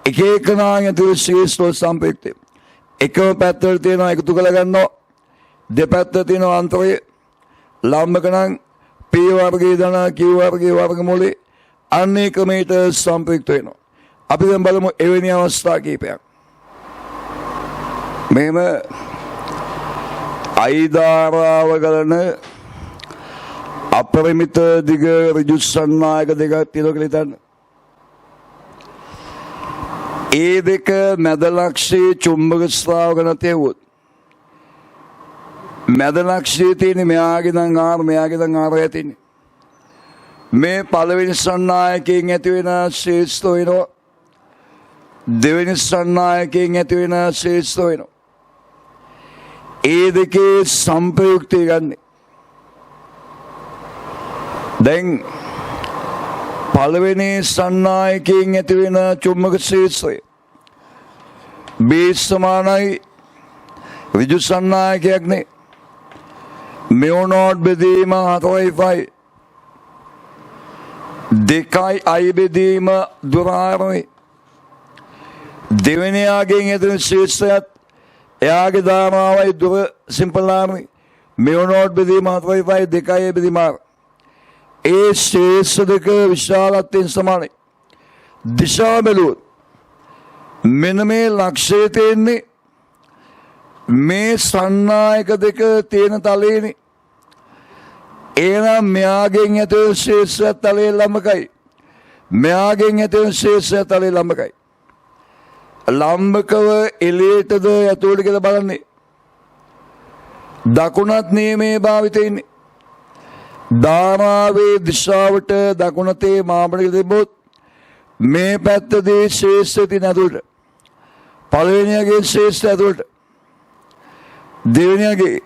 එක එක නායකතුල ශේෂ්ත්‍ර සංප්‍රයුක්තය එකම පැත්තවල තියෙනවා එකතු කරලා ගන්නවා. දෙපැත්ත තියෙන අන්තරය ලම්බක නම් P වර්ගයේ ධන Q වර්ගයේ වර්ගමූලේ අන්නේ ක්‍රමයට සංප්‍රයුක්ත වෙනවා. අපි දැන් බලමු එවැනි අවස්ථා කීපයක්. මෙහෙම අයිදාරාව ගලන අපරිමිත දිග ඍජු සන්නායක දෙකක් තියෙනවා කියලා හිතන්න. ඒ දෙක මැද ලක්ෂයේ චුම්බක ස්රාව ගණන්තය වුත් මැද ලක්ෂයේ තියෙන මෙයාගේ දන් ආර මෙයාගේ දන් ආර ඇතින්නේ. මේ පළවෙනි සන්නායකයෙන් ඇති වෙන ශේෂ්ත්‍ර වෙනවා. දෙවෙනි සන්නායකයෙන් ඇති වෙන ශේෂ්ත්‍ර වෙනවා. ඒ දෙකේ සංප්‍රයුක්තය ගන්න. දැන් පළවෙනි සන්නායකයෙන් ඇති වෙන චුම්බක ශේෂ්ත්‍රය B සමානයි ඍජු සන්නායකයක් නේ. මෙවුනෝට් බෙදීම 4.5 දෙකයි I බෙදීම දුරාරමයි. දෙවෙනි යාගෙන් ඇතුළු ශේෂ්ත්‍රයත් එයාගේ ධාරාවයි දුර සිම්පල් ආරමයි. මෙවුනෝට් බෙදීම 4.5 දෙකයි I බෙදීම 6. ඒ ශේෂ්ත්‍ර දෙක විශාලත්වයෙන් සමානයි. දිශා බැලුවොත් මෙන්න මේ ලක්ෂයේ තියෙන්නේ මේ සන්නායක දෙක තියෙන තලයේනේ. එනම් මෙයාගෙන් ඇතුළු ශේෂ්ත්‍රය තලයේ ලම්බකයි. මෙයාගෙන් ඇතුළු ශේෂ්ත්‍රය තලයේ ලම්බකයි. ලම්බකව එළියටද ඇතුළට කියලා බලන්නේ. දකුණත් නියමයේ භාවිතයින්නේ. ධාරාවේ දිශාවට දකුණතේ මාපනක තිබ්බොත් මේ පැත්තදී ශේෂ්ත්‍රය තියෙන ඇතුළට. පළවෙනියගේ ශේෂ්ත්‍රය ඇතුළට. දෙවෙනියගේ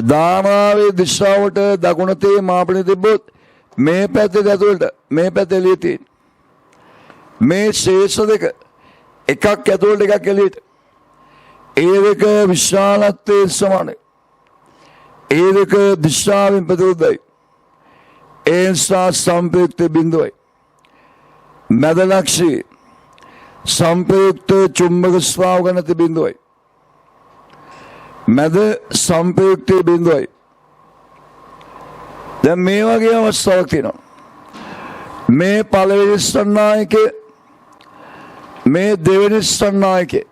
ධාරාවේ දිශාවට දකුණතේ මාපනක තිබ්බොත් මේ පැත්තේ ඇතුළට මේ පැත්තේ එළිය තියෙන. මේ ශේෂ්ත්‍ර දෙක එකක් ඇතුළට එකක් එළියට. ඒ දෙක විශාලත්වයෙන් සමානයි. ඒ දෙක දිශාවෙන් ප්‍රතිවිරුද්ධයි. ඒ නිසා සංප්‍රයුක්ත බිඳුවයි. මැද ලක්ෂයේ සංප්‍රයුක්ත චුම්බක ස්රාව ගණන්ත බිඳුවයි. මැද සංප්‍රයුක්ත බිඳුවයි. දැන් මේ වගේ අවස්ථාවක් තියෙනවා. මේ පළවෙනි සන්නායකේ මේ දෙවෙනි සන්නායකේ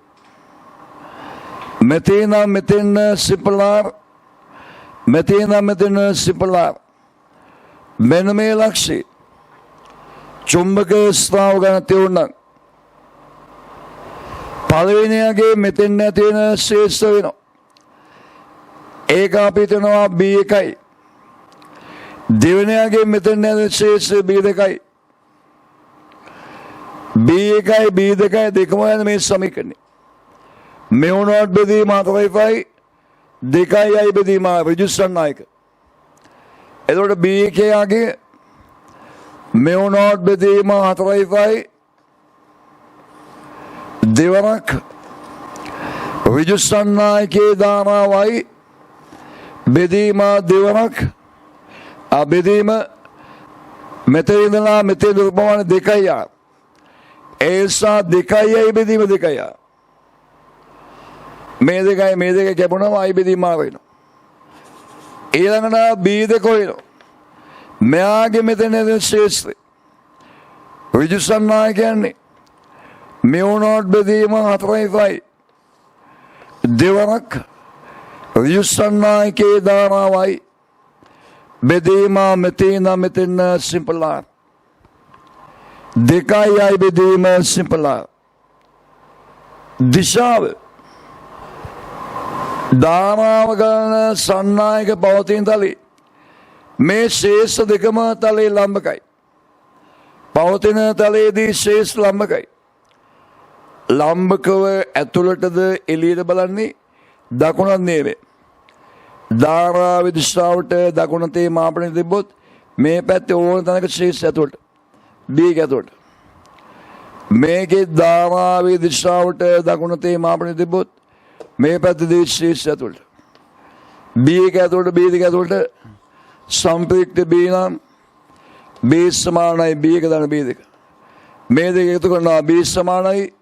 මෙතන සිපලාර් මෙතන සිපලාර් මෙන්න මේ ලක්ෂයේ චුම්බක ස්රාව ගණන්තය වුණා. පළවෙනියගේ මෙතෙන් ඇති වෙන ශේෂ්ත්‍ර වෙනවා. ඒක අපි හිතනවා B1යි. දෙවෙනියගේ මෙතෙන් ඇති ශේෂ්ත්‍රය B2යි. B1යි B2යි දෙකම යන මේ සමීකරණය. මෙවුනෝට් බෙදීම 4.5 දෙකයි I බෙදීම ඍජු සන්නායක. එතකොට B1 යාගේ මෙවුනෝට් බෙදීම 4.5 දෙවරක් ඍජු සන්නායකේ ධාරාවයි බෙදීම දෙවරක් බෙදීම මෙතන ඉඳලා මෙතන ප්‍රමාණය 2යි ආ. ඒ නිසා 2යි බෙදීම 2යි ආ. මේ දෙක කැපුණාම I බෙදීම මාර වෙනවා. ඊළඟට B දෙක වෙනවා. මෙයාගේ මෙතන ශේෂ්ත්‍රය ඍජු සන්නාය කියන්නේ මෙවුනොත් බෙදීම 4යි දෙවරක් ඍජු සන්නායකේ ධාරාවයි බෙදීම මෙතන සිම්පල් R 2යි බෙදීම සිම්පල් R දිශාව ධාරාව ගන්න සන්නායක පවතින තලයේ මේ ශේෂ දෙකම තලයේ ලම්බකයි. පවතින තලයේදී ශේෂ ලම්බකයි. ලම්බකව ඇතුළටද එළියට බලන්නේ දකුණත් නෙවෙයි. ධාරාව දිශාවට දකුණතේ මාපනය තිබ්බොත් මේ පැත්තේ ඕන තැනක ශේෂ ඇතුළට B එක ඇතුළට. මේකේ ධාරාවේ දිශාවට දකුණතේ මාපනය තිබ්බොත් මේ පැත්තේ ශේෂ ඇතුළට. B එක ඇතුළට B දෙක ඇතුළට සම්ප්‍රයුක්ත B නම් B සමානයි B එක දාන B දෙක. මේ දෙක එකතු කරනවා B සමානයි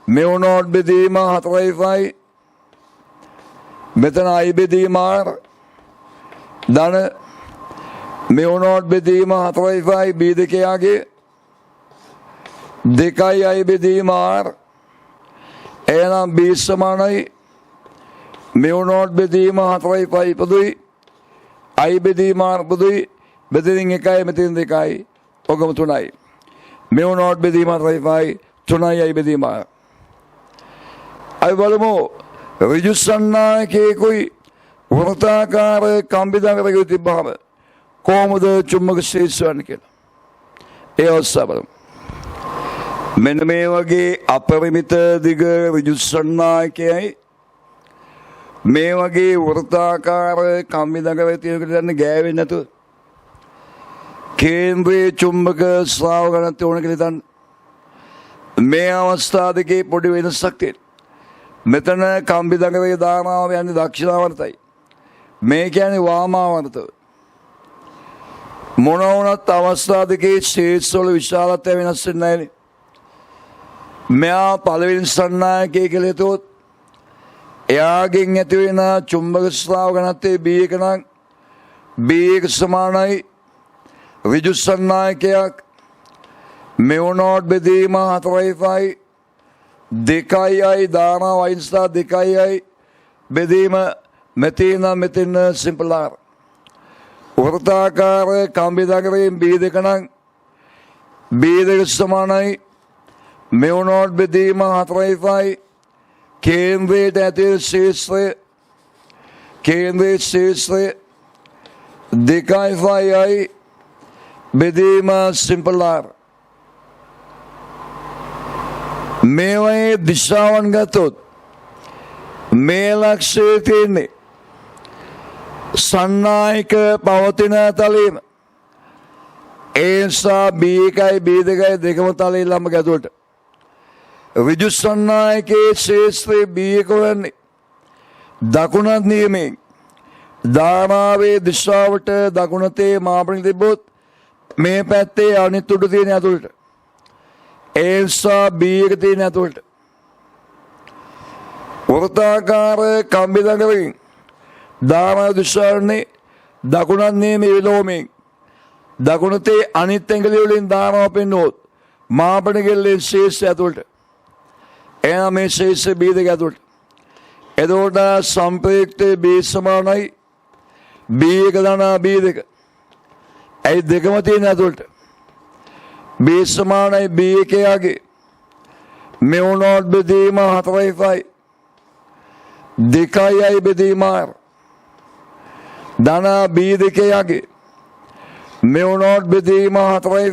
මෙවුනොත් බෙදීම 4යි මෙතන I බෙදීම R දාන මෙවුනොත් බෙදීම 4යි B දෙකයාගේ 2යි I බෙදීම R එහෙනම් B සමානයි මෙවුනොත් බෙදීම 4යි පොදුයි I බෙදීම R පොදුයි බෙදීම 1යි මෙතන 2යි ඔකම 3යි මෙවුනොත් බෙදීම 4යි 3යි I බෙදීම R අය බලමු ඍජු සන්නායකේකුයි වෘත්තාකාර කම්බිදාකරක තිබ්බහම කොහොමද චුම්බක ශේෂ්ත්‍රය කියලා. ඒ ඔස්සා බලමු. මෙන්න මේ වගේ අපරිමිත දිග ඍජු සන්නායකයයි මේ වගේ වෘත්තාකාර කම්බිදාකරක තියෙනකට දැන් ගෑවෙන්නේ නැතුව කේන්ද්‍රයේ චුම්බක ස්‍රාව ගණන්ත ඕන කියලා හිතන්න. මේ අවස්ථා දෙකේ පොඩි වෙනසක් තියෙනවා. මෙතන කම්බිදාකරක ධාරාව යන්නේ දක්ෂිණාවර්තයි. මේ කියන්නේ වාමාවර්තය. මොන වුණත් අවස්ථා දෙකේ ශේෂ්ත්‍රවල විශාලත්වය වෙනස් වෙන්නේ නැහැ. මෙයා පළවෙනි සන්නායකයේ කියලා හිතුවොත් එයාගෙන් ඇති වෙන චුම්බක ස්‍රාව ගණන්තේ B එක නම් B එක සමානයි ඍජු සන්නායකයක් මෙවුනොත් බෙදීම 4යි 2යි ධාරාව අයින්ස්ථා 2යි බෙදීම මෙතන සිම්පල් R වෘත්තාකාර කම්බිදාකරයෙන් B දෙක නම් B දෙක සමානයි මෙවුනොත් බෙදීම 4යි කේන්ද්‍රයට ඇති ශේෂ්ත්‍රය කේන්ද්‍රයේ ශේෂ්ත්‍රය 2යි බෙදීම සිම්පල් R මේවායේ දිශාවන් ගත්තොත් මේ ලක්ෂයේ තියෙන්නේ සන්නායක පවතින තලයේම ඒ නිසා B එකයි B දෙකයි දෙකම තලයේ ළඹ ගැතුවට ඍජු සන්නායකයේ ශේෂ්ත්‍රයේ B එක වෙන්නේ දකුණත් නියමයෙන් ධාරාවේ දිශාවට දකුණතේ මාපනය තිබ්බොත් මේ පැත්තේ අනිත් උඩ තියෙන ඇතුළට ඒ නිසා B එක තියෙන ඇතුළට වෘත්තාකාර කම්බිදාකරකින් ධාරා දිශාවන්නේ දකුණත් නියමයේ විලෝමයෙන් දකුණතේ අනිත් ඇඟිලි වලින් ධාරාව පෙන්වුවොත් මාපන කෙල්ලේ ශේෂ්ත්‍රය ඇතුළට එහෙනම් මේ ශේෂ්ත්‍රය B දෙක ඇතුළට එතකොට සම්ප්‍රයුක්ත B සමානයි B එක දානවා B දෙක ඒ දෙකම තියෙන ඇතුළට B සමානයි B එකයාගේ මෙවුනොත් බෙදීම 4යි 2යි බෙදීම R ධන B දෙකයාගේ මෙවුනොත් බෙදීම 4යි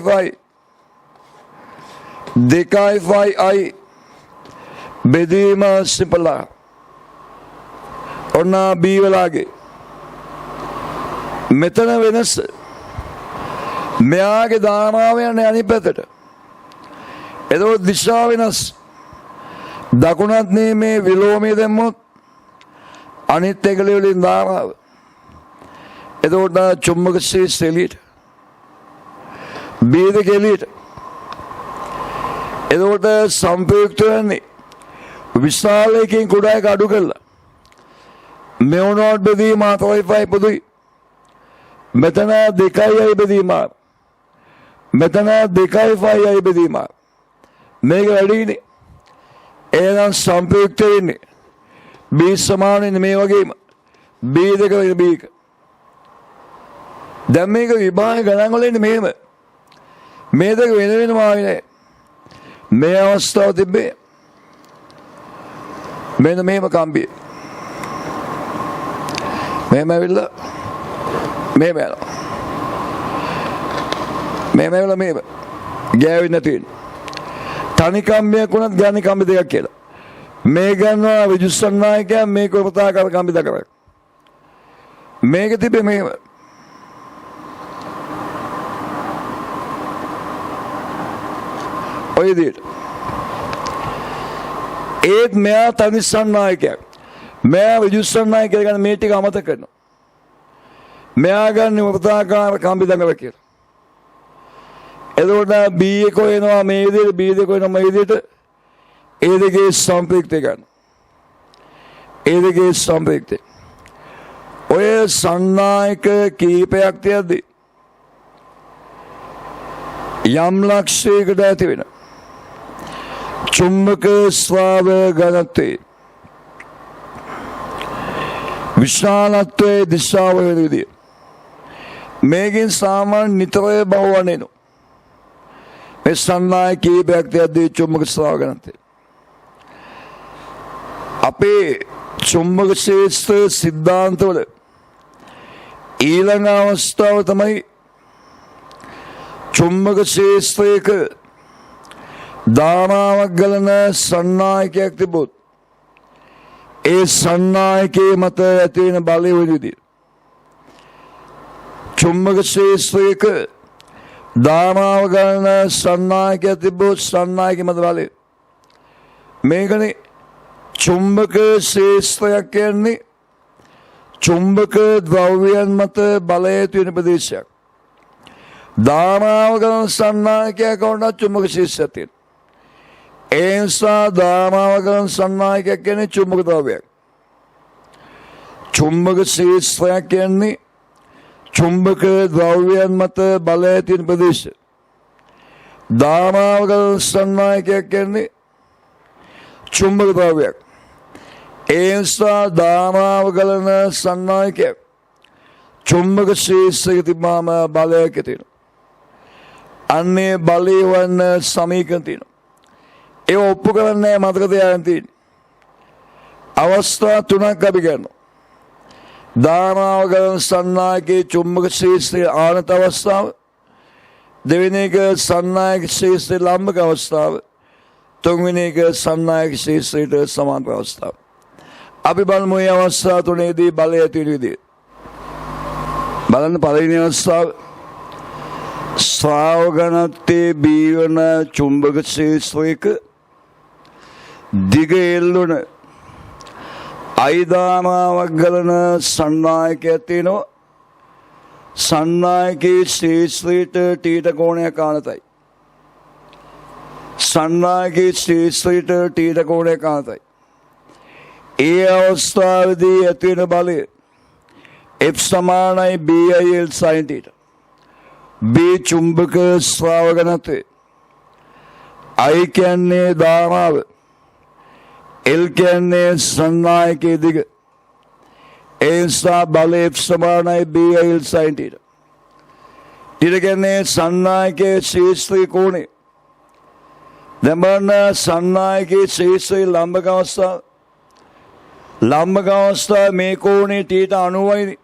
2යි බෙදීම සිම්පල් R ඔන්න B වලගේ මෙතන වෙනස මෙයාගේ ධාරාව යන්නේ අනිත් පැත්තට. එතකොට දිශාව වෙනස්. දකුණත් මේ විලෝමයේ දැම්මොත් අනිත් ඇඟිලි වලින් ධාරාව. එතකොට චුම්බක ශේෂ්ත්‍රය එළියට. B දෙක එළියට. එතකොට සම්ප්‍රයුක්ත වෙන්නේ විශාලයකින් කුඩා එක අඩු කරලා මෙවුනෝට් බෙදීම 4යි පොදුයි. මෙතන 2යි බෙදීම. මෙතන 2යි බෙදීම. මේක වැඩිනේ. එහෙනම් සම්ප්‍රයුක්ත වෙන්නේ B සමාන වෙන්නේ මේ වගේම B දෙක වෙන B එක. දැන් මේක විභාග ගණන් වල ඉන්නේ මෙහෙම. මේ දෙක වෙන වෙනම ආවේ මේ අවස්ථාව තිබ්බේ මෙන්න මෙහෙම කම්බිය. මෙහෙම ඇවිල්ලා මෙහෙම යනවා. මෙහෙම ඇවිල්ලා මෙහෙම ගෑවෙන්නේ නැති වෙන්නේ. තනි කම්බියක් වුණත් ගානි කම්බි දෙකක් කියලා. මේ ගන්නවා විජුස්සන් නායකයා මේක වෘත්තාකාර කම්බි දෙකක්. මේක තිබ්බේ මෙහෙම. ඔය විදිහට. ඒත් මෙයා තනිස්සන් නායකයා. මෙයා විජුස්සන් නායකයා ගන්න මේ ටික අමතක කරනවා. මෙයා ගන්න වෘත්තාකාර කම්බි දෙකක් කියලා. එතකොට B එක වෙනවා මේ විදිහට B දෙක වෙනවා මේ විදිහට ඒ දෙකේ සම්ප්‍රයුක්තය ගන්න. ඒ දෙකේ සම්ප්‍රයුක්තය. ඔය සන්නායක කීපයක් තියද්දී යම් ලක්ෂයකට ඇති වෙන චුම්බක ස්වභාව ඝනත්වයේ විශාලත්වයේ දිශාව වෙන විදිය මේකෙන් සාමාන්‍ය නිතරම බහුවන්නේ නෝ. මේ සන්නායක කීපයක් තියද්දී චුම්බක ස්වභාව ඝනත්වය අපේ චුම්බක ශේෂ්ත්‍ර සිද්ධාන්තවල ඊළඟ අවස්ථාව තමයි චුම්බක ශේෂ්ත්‍රයක ධාරාවක් ගලන සන්නායකයක් තිබොත් ඒ සන්නායකයේ මත ඇති වෙන බලය විදිහට චුම්බක ශේෂ්ත්‍රයක ධාරාව ගලන සන්නායකයක් තිබොත් සන්නායකයේ මත බලය මේකනේ චුම්බක ශේෂ්ත්‍රයක් කියන්නේ චුම්බක ද්‍රව්‍යයන් මත බලය තියෙන ප්‍රදේශයක්. ධාරාව ගලන සන්නායකයක් වුණා චුම්බක ශේෂ්ත්‍රයක් තියෙනවා. ඒ නිසා ධාරාව ගලන සන්නායකයක් කියන්නේ චුම්බක ද්‍රව්‍යයක්. චුම්බක ශේෂ්ත්‍රයක් කියන්නේ චුම්බක ද්‍රව්‍යයන් මත බලය තියෙන ප්‍රදේශ. ධාරාව ගලන සන්නායකයක් කියන්නේ චුම්බක ද්‍රව්‍යයක්. ඒ නිසා ධාරාව ගලන සන්නායකයක් චුම්බක ශේෂ්ත්‍රයක තිබ්බාම බලයක් තියෙනවා. අන්නේ බලය වන සමීකරණ තියෙනවා. ඒ ඔප්පු කරන්නේ මතක තියාගන්න තියෙන්නේ. අවස්ථා තුනක් අපි ගන්නවා. ධාරාව ගලන සන්නායකයේ චුම්බක ශේෂ්ත්‍රයේ ආනත අවස්ථාව, දෙවෙනි එක සන්නායක ශේෂ්ත්‍රයේ ලම්බක අවස්ථාව, තුන්වෙනි එක සන්නායක ශේෂ්ත්‍රයට සමාන්තර අවස්ථාව. අපි බලමු මේ අවස්ථා තුනේදී බලය ඇති වෙන විදිය. බලන්න පළවෙනි අවස්ථාව ස්‍රාව ඝනත්වයේ බීවන චුම්බක ශේෂ්ත්‍රයක දිග එල්ලුන අයිදාමාවක් ගලන සන්නායකයක් තියෙනවා. සන්නායකයේ ශේෂ්ත්‍රයට ටීට කෝණයක් ආනතයි. සන්නායකයේ ශේෂ්ත්‍රයට ටීට කෝණයක් ආනතයි. ඒ අවස්ථාවේදී ඇති වෙන බලය F සමානයි BIL sin θ. B චුම්බක ස්‍රාව ඝනත්වය, I කියන්නේ ධාරාව, L කියන්නේ සන්නායකයේ දිග. ඒ නිසා බලය F සමානයි BIL sin θ. ඊට කියන්නේ සන්නායකයේ ශේෂ්ත්‍රයේ කෝණය. දැන් බලන්න සන්නායකයේ ශේෂ්ත්‍රයේ ලම්බක අවස්ථාව. ලම්බක අවස්ථාව මේ කෝණේ ටීට 90යි.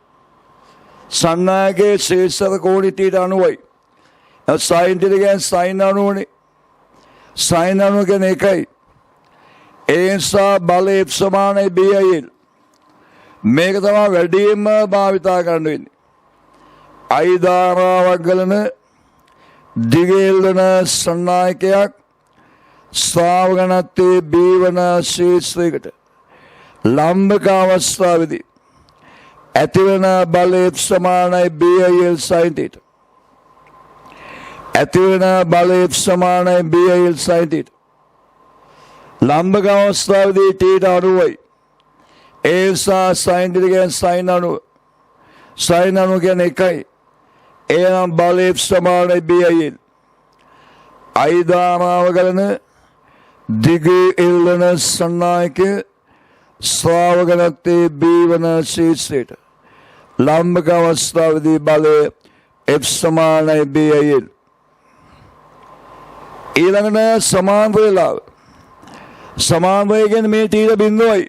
සන්නායකයේ ශේෂ්ත්‍ර කෝණේ ටීට 90යි. sin θ කියන්නේ sin 90නේ. sin 90 කියන්නේ එකයි. ඒ නිසා බලය F සමානයි BIL. මේක තමයි වැඩිම භාවිතා කරන්න වෙන්නේ. I ධාරාවක් ගලන දිගේල්වන සන්නායකයක් ස්‍රාව ඝනත්වයේ B වන ශේෂ්ත්‍රයකට ලම්බක අවස්ථාවේදී ඇතිවන බලය F සමානයි BIL sin θ. ඇතිවන බලය F සමානයි BIL sin θ. ලම්බක අවස්ථාවේදී ටීට 90යි. ඒ නිසා සයින් ටීට කියන්නේ සයින් 90. සයින් 90 කියන්නේ 1යි. එනම් බලය F සමානයි BIL. I ධාරාව ගලන දිග එල්ලන සන්නායක ස්‍රාව ගණත්තේ B වන ශීර්ෂයට ලම්බක අවස්ථාවේදී බලය F සමානයි BIL. ඊළඟට සමාන්තර වේලාව. සමාන්තරය කියන්නේ මේ ටීට බිඳුවයි.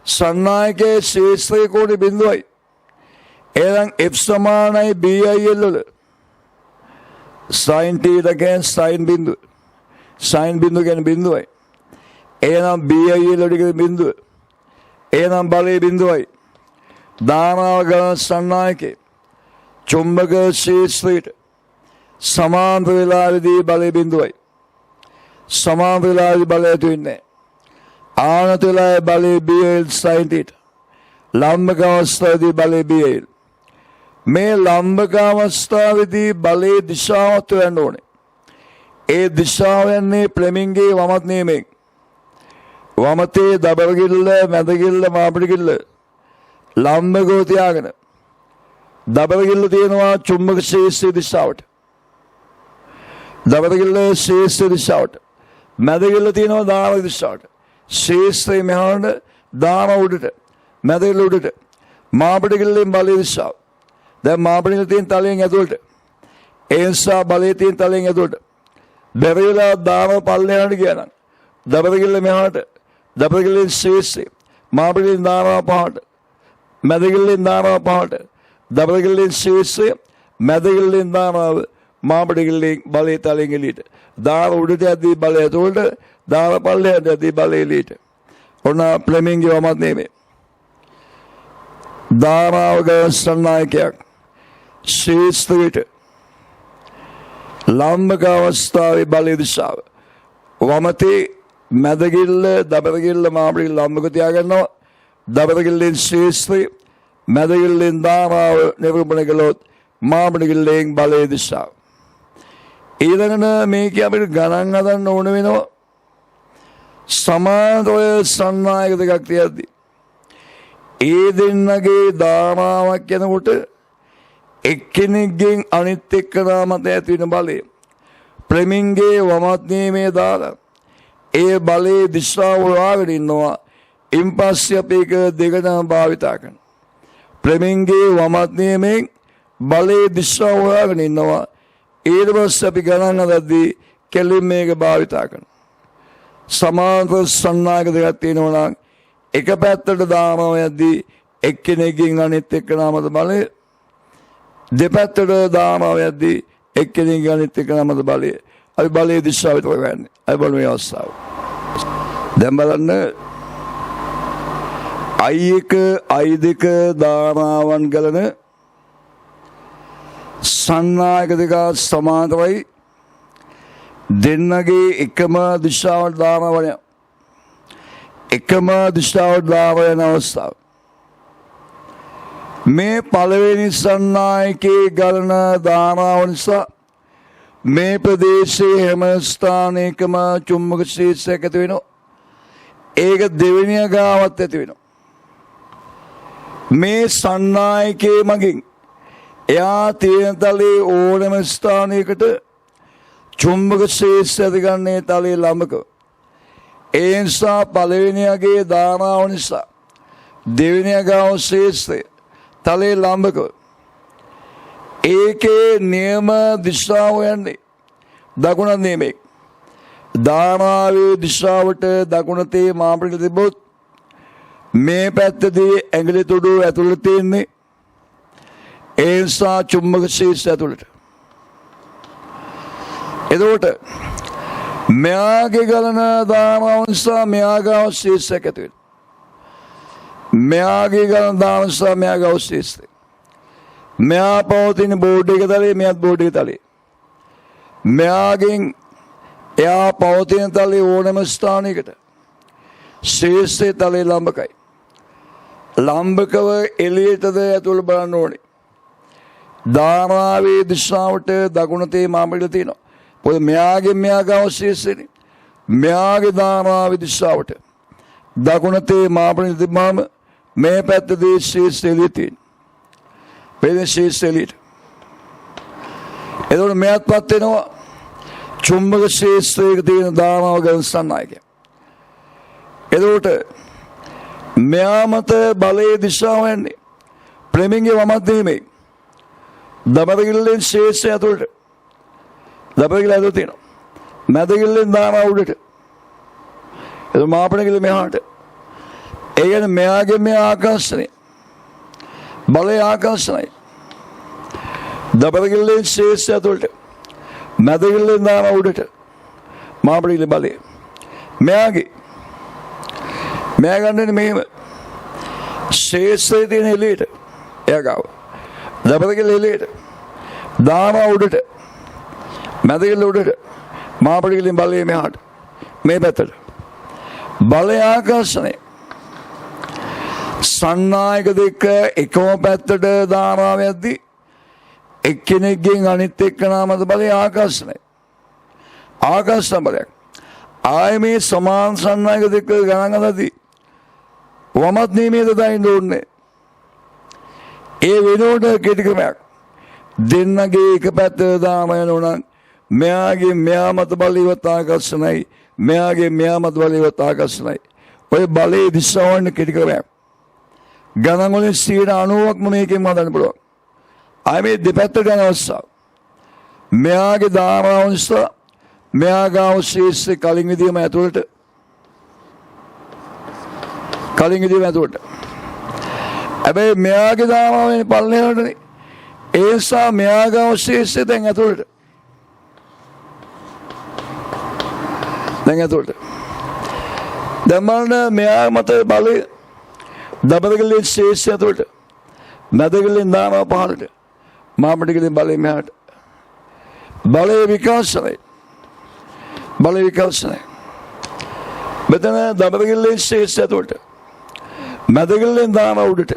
සන්නායකයේ ශීර්ෂයේ කෝණය බිඳුවයි. එහෙනම් F සමානයි BIL වල sin ටීට කියන්නේ sin බිඳුව. sin බිඳුව කියන්නේ බිඳුවයි. එහෙනම් BIL වල කියන්නේ බිඳුව. එහෙනම් බලය බිඳුවයි. ධාරාව ගලන සන්නායකයේ චුම්බක ශීර්ෂයට සමාන්තර වේලාවේදී බලය බිඳුවයි. සමාන්තර වේලාවේදී බලය ඇති වෙන්නේ ආනත වේලාවේ බලය BIL sin ටීට. ලම්බක අවස්ථාවේදී බලය BIL. මේ ලම්බක අවස්ථාවේදී බලයේ දිශාවත් හොයන්න ඕනේ. ඒ දිශාව යන්නේ ප්ලෙමින්ගේ වමත් නියමයෙන්. වමතේ දබරගිල්ල, මැදගිල්ල, මාපිටිගිල්ල ලම්බකව තියාගෙන දබරගිල්ල තියෙනවා චුම්බක ශීර්ෂයේ දිශාවට. දබරගිල්ල ශීර්ෂයේ දිශාවට. මැදගිල්ල තියෙනවා ධාරා දිශාවට. ශීර්ෂයේ මෙහාට ධාරා උඩට. මැදගිල්ල උඩට. මාපිටිගිල්ලෙන් බලයේ දිශාව. දැන් මාපිටිගිල්ල තියෙන තලයෙන් ඇතුළට. ඒ නිසා බලයේ තියෙන තලයෙන් ඇතුළට. බැරි වෙලා ධාරා පල්ලෙහාට ගියා නම් දබරගිල්ල මෙහාට. දබරගිල්ලෙන් ශීර්ෂයේ මාපිටිගිල්ලෙන් ධාරා පහට. මැදගිල්ලෙන් ධාරා පහට. දබරගිල්ලෙන් ශීර්ෂයේ මැදගිල්ලෙන් ධාරාව මාපිටිගිල්ලෙන් බලයේ තලයෙන් එළියට. ධාරා උඩට යද්දී බලය ඇතුළට. ධාරා පල්ලෙහාට යද්දී බලය එළියට. ඔන්න ප්ලෙමින්ගේ වමත් නෙමෙයි. ධාරාව ගලන සන්නායකයක් ශීර්ෂයට ලම්බක අවස්ථාවේ බලය දිශාව වමතේ මැදගිල්ල දබරගිල්ල මාපිටිගිල්ල ලම්බක තියාගන්නවා. දබරගිල්ලෙන් ශීර්ෂය මැදගිල්ලෙන් ධාරාව නිරූපණය කළොත් මාපිටිගිල්ලෙන් බලය දිශාව. ඊළඟට මේක අපිට ගණන් හදන්න ඕන වෙනවා. සමාන්තර සන්නායක දෙකක් තියද්දී ඒ දෙන්නගේ ධාරාවක් යනකොට එක්කෙනෙක්ගෙන් අනිත් එක්කෙනා මත ඇති වෙන බලය ප්ලෙමින්ගේ වමත් නියමයේ දාලා ඒ බලයේ දිශාව හොයාගෙන ඉන්නවා. ඉන්පස්සේ අපි ඒක දෙකම භාවිතා කරනවා. ප්ලෙමින්ගේ වමත් නියමයෙන් බලයේ දිශාව හොයාගෙන ඉන්නවා. ඊට පස්සේ අපි ගණන් හදද්දී කෙලින් මේක භාවිතා කරනවා. සමාන්තර සන්නායක දෙකක් තියෙනවා නම් එක පැත්තට ධාරාව යද්දී එක්කෙනෙක්ගෙන් අනිත් එක්කෙනා මත බලය දෙපැත්තට ධාරාව යද්දී එක්කෙනෙක්ගෙන් අනිත් එක්කෙනා මත බලය අපි බලයේ දිශාව විතර ගන්න. අපි බලමු මේ අවස්ථාව. දැන් බලන්න I1 I2 ධාරාවන් ගලන සන්නායක දෙක සමාන්තරයි. දෙන්නගේ එකම දිශාවට ධාරාව යන එකම දිශාවට ධාරාව යන අවස්ථාව. මේ පළවෙනි සන්නායකයේ ගලන ධාරාව නිසා මේ ප්‍රදේශයේ හැම ස්ථානයකම චුම්බක ශීර්ෂයක් ඇති වෙනවා. ඒක දෙවෙනි ගාවත් ඇති වෙනවා. මේ සන්නායකයේ මගින් එයා තියෙන තලයේ ඕනම ස්ථානයකට චුම්බක ශීර්ෂය ඇතිගන්නේ තලයේ ළමක. ඒ නිසා පළවෙනියගේ ධාරාව නිසා දෙවෙනි ගාව ශීර්ෂය තලයේ ළමක. ඒකේ නියම දිශාව යන්නේ දකුණ නියමෙක්. ධාරාවේ දිශාවට දකුණතේ මාපිටිගිල්ල තිබොත් මේ පැත්තදී ඇඟිලි තුඩු ඇතුළට තියෙන්නේ. ඒ නිසා චුම්බක ශීර්ෂය ඇතුළට. එතකොට මෙයාගේ ගලන ධාරාව නිසා මෙයාගේ ශීර්ෂයක් ඇති වෙනවා. මෙයාගේ ගලන ධාරාව නිසා මෙයාගේ ශීර්ෂය. මෙයා පවතින බෝඩ් එක තලයේ මෙයාත් බෝඩ් එක තලයේ. මෙයාගෙන් එයා පවතින තලයේ ඕනම ස්ථානයකට ශීර්ෂයේ තලයේ ලම්බකයි. ලම්බකව එළියටද ඇතුළ බලන්න ඕනේ. ධාරාවේ දිශාවට දකුණතේ මාපිටිගිල්ල තියෙනවා. මොකද මෙයාගෙන් මෙයාගේ ශීර්ෂයනේ. මෙයාගේ ධාරාව දිශාවට දකුණතේ මාපණය තිබ්බාම මේ පැත්තේ ශීර්ෂ එළිය තියෙන. මේ ශීර්ෂ එළියට. එතකොට මෙයත්පත් වෙනවා චුම්බක ශේෂ්ත්‍රයක තියෙන ධාරාව ගැන සන්නායකය. එතකොට මෙයා මත බලයේ දිශාව යන්නේ ප්‍රේමින්ගේ වමත් දෙීමේ දබරගිල්ලෙන් ශේෂ්ත්‍රය ඇතුළට දබරගිල්ල ඇතුළට තියෙනවා. මැදගිල්ලෙන් ධාරාව උඩට. එතකොට මාපණගිල්ල මෙහාට. ඒ කියන්නේ මෙයාගේ මේ ආකර්ෂණය බලයේ ආකර්ෂණය දබරගිල්ලෙන් ශේෂ්ත්‍රය ඇතුළට මැදගිල්ලෙන් ධාරාව උඩට මාපණගිල්ල බලය මෙයා ගන්නනේ මෙහෙම ශේෂ්ත්‍රයේ තියෙන එළියට එයා ගාව දබරගිල්ල එළියට ධාරාව උඩට මැදගිල්ල උඩට මාපණගිල්ලෙන් බලය මෙහාට මේ පැත්තට බලය ආකර්ෂණය සන්නායක දෙක එකම පැත්තට ධාරාව යද්දී එක්කෙනෙක්ගෙන් අනිත් එක්කෙනා මත බලය ආකර්ෂණය ආකර්ෂණ බලයක් ආයේ මේ සමාන සන්නායක දෙක ගණන් අදදී වමත් නිමේද දාන්න ඕනේ ඒ වෙනකොට කෙටි ක්‍රමයක් දෙන්නගේ එක පැත්තට දාම යනවා මෙයාගේ මෙයා මත බලයවත් ආකර්ෂණයි මෙයාගේ මෙයා මත බලයවත් ආකර්ෂණයි ඔය බලයේ දිශාවන් කෙටි ක්‍රමයක් ගණන් වලින් 90%ක්ම මේකෙන් හදන්න පුළුවන් ආයේ මේ දෙපැත්ත ගන්න අවස්ථාව මෙයාගේ ධාරාව නිසා මෙයා ගාව ශීර්ෂ කලින් විදියම ඇතුළට හැබැයි මෙයාගේ ධාරාව වෙන පල්ලෙහාටනේ ඒ නිසා මෙයා ගාව ශීර්ෂ දැන් ඇතුළට දැන් බලන්න මෙයා මත බලය දබරගිල්ලෙන් ශීර්ෂ ඇතුළට මැදගිල්ලෙන් ධාරාව පහළට මාපණගිල්ලෙන් බලය මෙහාට බලය විකාශනය මෙතන දබරගිල්ලෙන් ශේෂ්ත්‍රය ඇතුළට මැදගිල්ලෙන් ධාරාව උඩට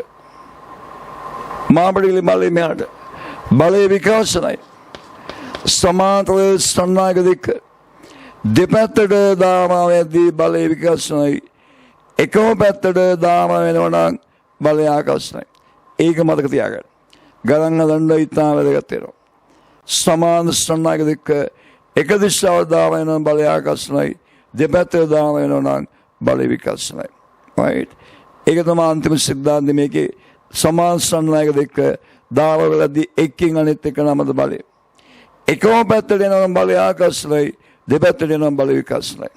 මාපණගිල්ලෙන් බලය මෙහාට බලය විකාශනයි සමාන්තර සන්නායක දෙක දෙපැත්තට ධාරාව යද්දී බලය විකාශනයි එකම පැත්තට ධාරාව වෙනවා නම් බලය ආකර්ෂණයි ඒක මතක තියාගන්න ගණන් හදන්න ඉතාම වැදගත් වෙනවා සමාන සන්නායක දෙක එක දිශාවට ධාරාව වෙනවා බලය ආකර්ෂණයි දෙපැත්තට ධාරාව වෙනවා නම් බලය විකාශනයි right ඒක තමයි අන්තිම සිද්ධාන්තය මේකේ සමාන සන්නායක දෙක ධාරාව වලදී එකින් අනිත් එක නමද බලය එකම පැත්තට එනවා බලය ආකර්ෂණයි දෙපැත්තට එනවා බලය විකාශනයි